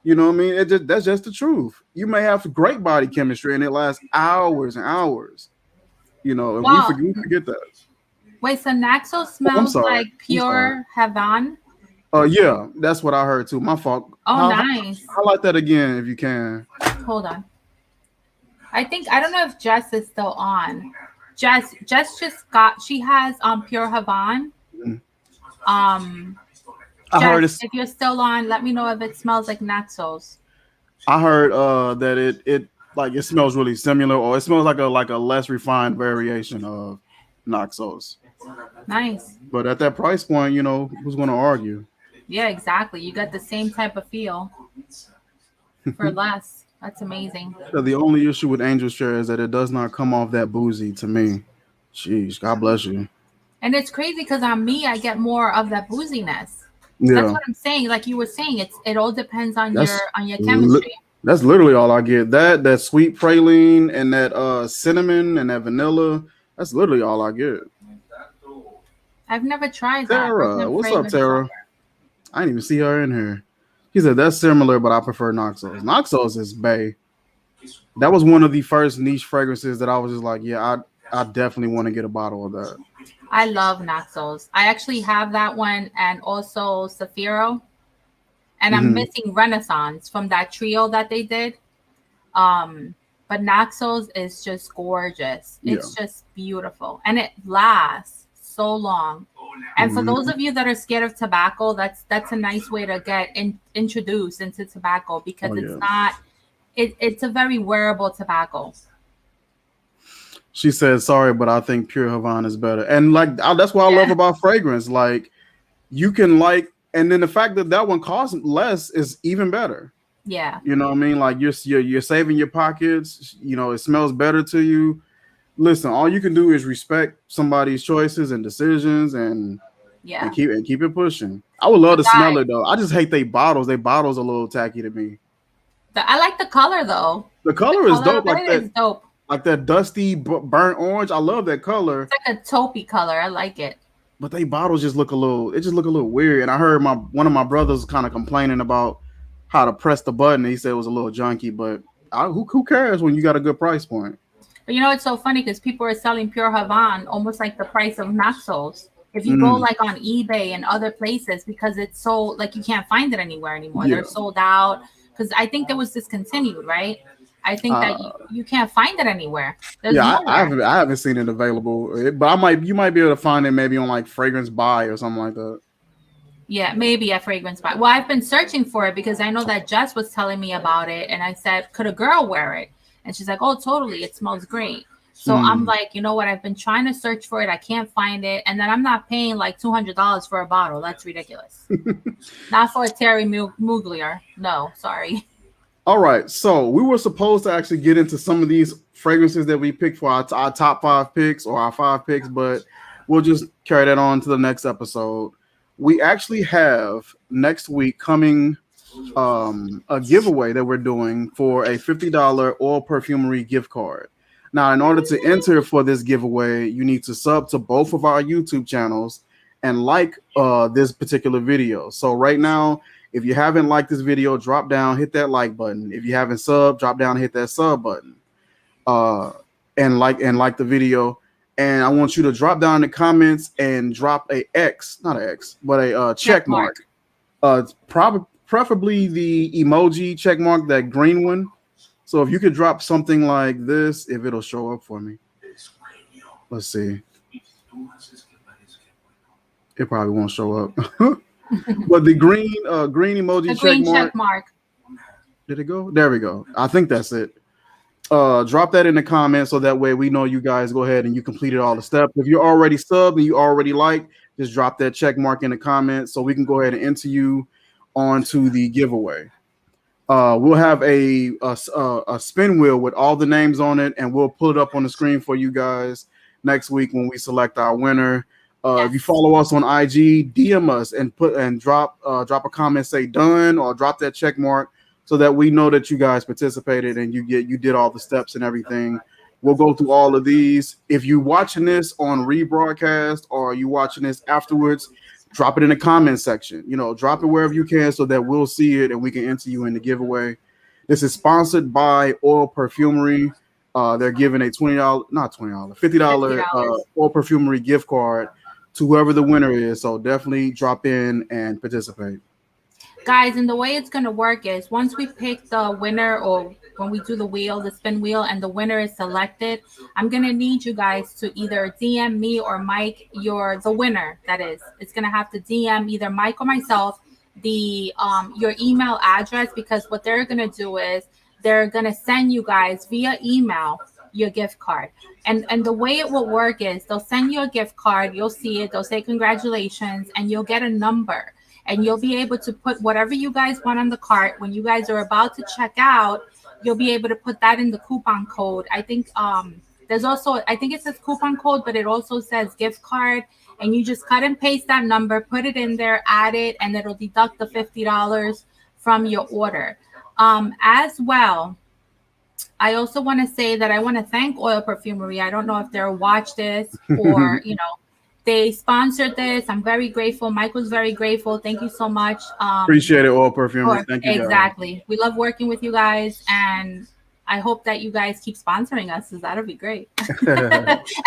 You know what I mean? That's just the truth. You may have great body chemistry and it lasts hours and hours. And Wow. we forget that. Wait, so Naxo Oh, I'm smells sorry. like I'm sorry. pure Havana? Yeah, that's what I heard too. My fault. Oh, nice. Highlight that again if you can. Hold on. I don't know if Jess is still on. Jess she has pure Havana. Mhm. Um I heard Jess, it's. if you're still on, let me know if it smells like Naxos. I heard that it like it smells really similar, or it smells like a less refined variation of Noxos. Nice. But at that price point, who's going to argue? Yeah, exactly. You got the same type of feel for less. That's amazing. So the only issue with Angel Share is that it does not come off that boozy to me. Jeez, God bless you. And it's crazy because on me, I get more of that booziness. That's Yeah, what I'm saying. Like you were saying, it all depends on that's your li- chemistry. that's literally all I get. That sweet praline and that cinnamon and that vanilla. That's literally all I get. I've never tried that Tara, virgin what's up, fragrance Tara? ever. I didn't even see her in here. He said that's similar, but I prefer Noxos. Noxos is Bay. That was one of the first niche fragrances that I was just like, yeah, I definitely want to get a bottle of that. I love Naxos. I actually have that one and also Safiro. And I'm Mhm. missing Renaissance from that trio that they did. Um, but Naxos is just gorgeous. Yeah. It's just beautiful, and it lasts so long. And for those of you that are scared of tobacco, that's a nice way to get introduced into tobacco, because Oh, it's yeah. not it's a very wearable tobacco. She said, "Sorry, but I think Pure Havana is better." And like that's what I love Yeah. about fragrance. Like you can like, and then the fact that that one costs less is even better. Yeah. You know what I mean? Like you're saving your pockets. You know, it smells better to you. Listen, all you can do is respect somebody's choices and decisions, and Yeah. keep it pushing. I would love But to smell guys, it though. I just hate they bottles. They bottles a little tacky to me. I like the color though. The The color is color dope, of it is dope. like that dusty burnt orange. I love that color. It's like a taupey color. I like it. But they bottles just look a little. It just look a little weird. And I heard one of my brothers kind of complaining about how to press the button. He said it was a little junky, but who cares when you got a good price point? But you know, it's so funny because people are selling Pure Havan almost like the price of Naxos. If you go like on eBay and other places, because it's so like you can't find it anywhere anymore. Yeah. They're sold out, because I think that was discontinued, right? I think that Uh, you can't find it anywhere. There's Yeah, nowhere. I haven't seen it available, but you might be able to find it maybe on like Fragrance Buy or something like that. Yeah, maybe a fragrance buy. Well, I've been searching for it because I know that Jess was telling me about it, and I said, "Could a girl wear it?" And she's like, "Oh, totally. It smells great." So I'm like, you know what? I've been trying to search for it. I can't find it, and then I'm not paying like $200 for a bottle. That's ridiculous. Not for a Terry Mugler. No, sorry. All right, so we were supposed to actually get into some of these fragrances that we picked for our top 5 picks or our 5 picks, but we'll just carry that on to the next episode. We actually have next week coming a giveaway that we're doing for a $50 Oil Perfumery gift card. Now, in order to enter for this giveaway, you need to sub to both of our YouTube channels and like this particular video. So right now, if you haven't liked this video, drop down, hit that like button. If you haven't subbed, drop down, hit that sub button, and like the video. And I want you to drop down in the comments and drop a X, not an X, but a check mark. Preferably the emoji check mark, that green one. So if you could drop something like this, if it'll show up for me. Let's see. It probably won't show up. But the green emoji check mark. Did it go? There we go. I think that's it. Drop that in the comments so that way we know you guys go ahead and you completed all the steps. If you're already subbed and you already like, just drop that check mark in the comments so we can go ahead and enter you onto the giveaway. We'll have a spin wheel with all the names on it, and we'll pull it up on the screen for you guys next week when we select our winner. If you follow us on IG, DM us and drop a comment, say done, or drop that check mark so that we know that you guys participated and you did all the steps and everything. We'll go through all of these. If you're watching this on rebroadcast or you watching this afterwards, drop it in the comment section. You know, drop it wherever you can so that we'll see it and we can enter you in the giveaway. This is sponsored by Oil Perfumery. They're giving a $50 Oil Perfumery gift card to whoever the winner is. So definitely drop in and participate. Guys, and the way it's going to work is once we pick the winner, or when we do the spin wheel, and the winner is selected, I'm going to need you guys to either DM me or Mike, the winner, that is. It's going to have to DM either Mike or myself your email address, because what they're going to do is they're going to send you guys via email your gift card. And the way it will work is they'll send you a gift card, you'll see it, they'll say congratulations, and you'll get a number. And you'll be able to put whatever you guys want on the cart. When you guys are about to check out, you'll be able to put that in the coupon code. I think there's also, I think it says coupon code, but it also says gift card. And you just cut and paste that number, put it in there, add it, and it'll deduct the $50 from your order. As well, I also want to say that I want to thank Oil Perfumery. I don't know if they'll watch this or, they sponsored this. I'm very grateful. Mike was very grateful. Thank you so much. Appreciate it, Oil Perfumery. Thank you. Exactly. Guys. We love working with you guys, and I hope that you guys keep sponsoring us, because that'll be great.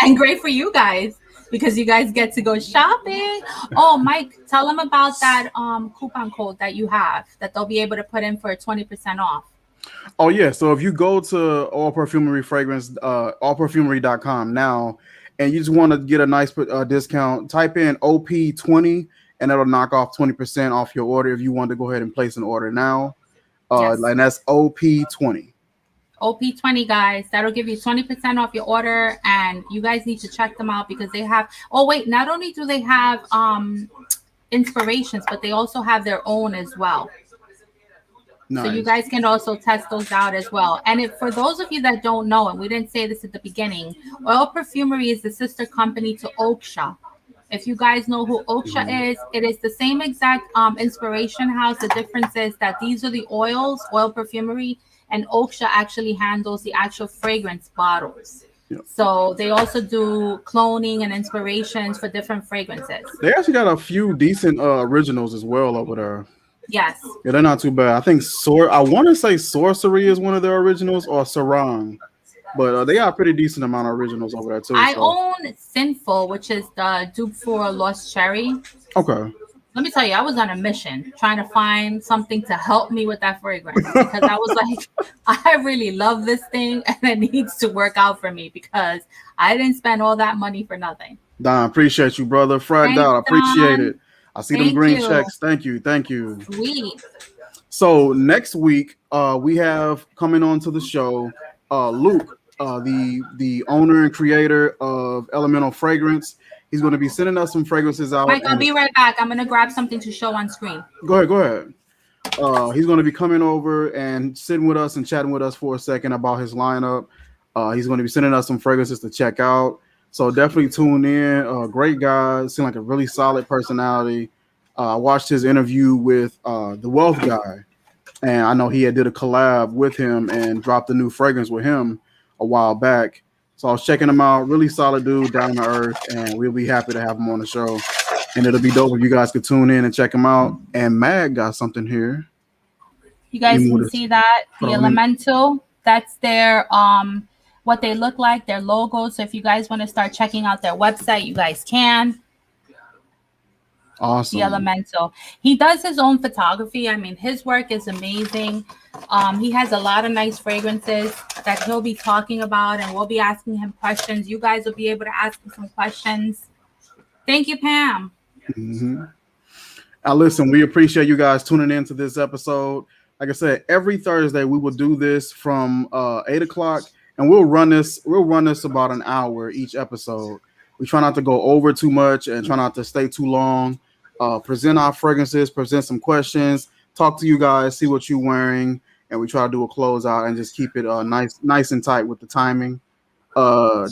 And great for you guys, because you guys get to go shopping. Oh, Mike, tell them about that coupon code that you have that they'll be able to put in for 20% off. Oh yeah, so if you go to All Perfumery Fragrance, allperfumery.com now, and you just want to get a nice discount, type in OP20, and it'll knock off 20% off your order if you want to go ahead and place an order now. Yes. And that's OP20. OP20, guys. That'll give you 20% off your order, and you guys need to check them out because they have. Oh wait, not only do they have inspirations, but they also have their own as well. So you Nice. guys can also test those out as well. And if for those of you that don't know, and we didn't say this at the beginning, Oil Perfumery is the sister company to Oaksha. If you guys know who Oaksha is, it is the same exact inspiration house. The difference is that these are the oils, Oil Perfumery, and Oaksha actually handles the actual fragrance bottles. Yep. So they also do cloning and inspirations for different fragrances. They actually got a few decent originals as well over there. Yes. Yeah, they're not too bad. I think I want to say Sorcery is one of their originals, or Sarang, but they got a pretty decent amount of originals over there too. I own Sinful, which is the dupe for Lost Cherry. Okay. Let me tell you, I was on a mission trying to find something to help me with that fragrance because I was like, I really love this thing and it needs to work out for me because I didn't spend all that money for nothing. Don, appreciate you, brother. Fragged out. Appreciate it. I see them green checks. Thank you. Thank you. Sweet. So next week, we have coming on to the show, Luke, the owner and creator of Elemental Fragrance. He's going to be sending us some fragrances out. Mike, I'll be right back. I'm going to grab something to show on screen. Go ahead. He's going to be coming over and sitting with us and chatting with us for a second about his lineup. He's going to be sending us some fragrances to check out. So definitely tune in. Great guy. Seemed like a really solid personality. I watched his interview with the Wealth Guy, and I know he did a collab with him and dropped a new fragrance with him a while back. So I was checking him out. Really solid dude, down to earth, and we'll be happy to have him on the show. And it'll be dope if you guys could tune in and check him out. And Mag got something here. You guys can see that the Elemental. That's their what they look like, their logo. So if you guys want to start checking out their website, you guys can. Awesome. The Elemental. He does his own photography. I mean, his work is amazing. He has a lot of nice fragrances that he'll be talking about, and we'll be asking him questions. You guys will be able to ask him some questions. Thank you, Pam. Mm-hmm. Now, listen, we appreciate you guys tuning in to this episode. Like I said, every Thursday we will do this from 8 o'clock, and we'll run this about an hour each episode. We try not to go over too much and try not to stay too long. Present our fragrances, present some questions, talk to you guys, see what you're wearing, and we try to do a closeout and just keep it nice and tight with the timing.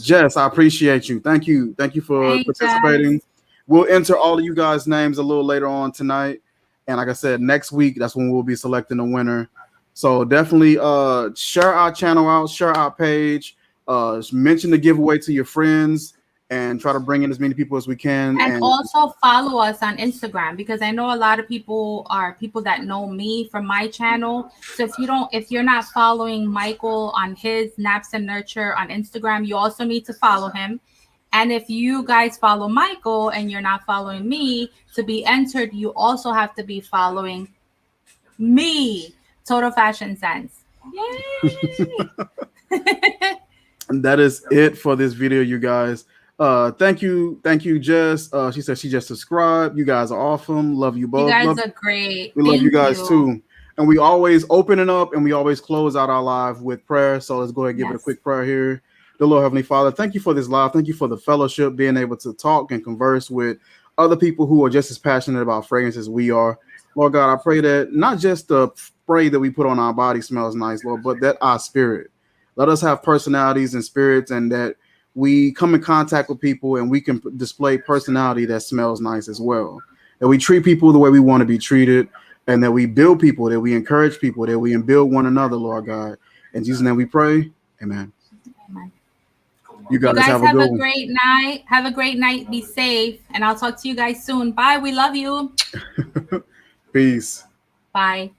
Jess, I appreciate you. Thank you for participating. Jess. We'll enter all of you guys' names a little later on tonight, and like I said, next week that's when we'll be selecting the winner. So definitely share our channel out, share our page, mention the giveaway to your friends, and try to bring in as many people as we can. And also follow us on Instagram, because I know a lot of people are people that know me from my channel. So if you're not following Michael on his Naps and Nurture on Instagram, you also need to follow him. And if you guys follow Michael and you're not following me, to be entered, you also have to be following me, Total Fashion Sense. Yay! And that is it for this video, you guys. Thank you, Jess. She said she just subscribed. You guys are awesome. Love you both. You guys are great. We love you guys too. And we always open it up and we always close out our live with prayer. So let's go ahead and give it a quick prayer here. The Lord Heavenly Father, thank you for this live. Thank you for the fellowship, being able to talk and converse with other people who are just as passionate about fragrance as we are. Lord God, I pray that not just the spray that we put on our body smells nice, Lord, but that our spirit. Let us have personalities and spirits, and that we come in contact with people and we can display personality that smells nice as well. That we treat people the way we want to be treated, and that we build people, that we encourage people, that we build one another, Lord God. In Jesus' name we pray. Amen. Amen. You guys have a great night. Have a great night. Be safe. And I'll talk to you guys soon. Bye. We love you. Peace. Bye.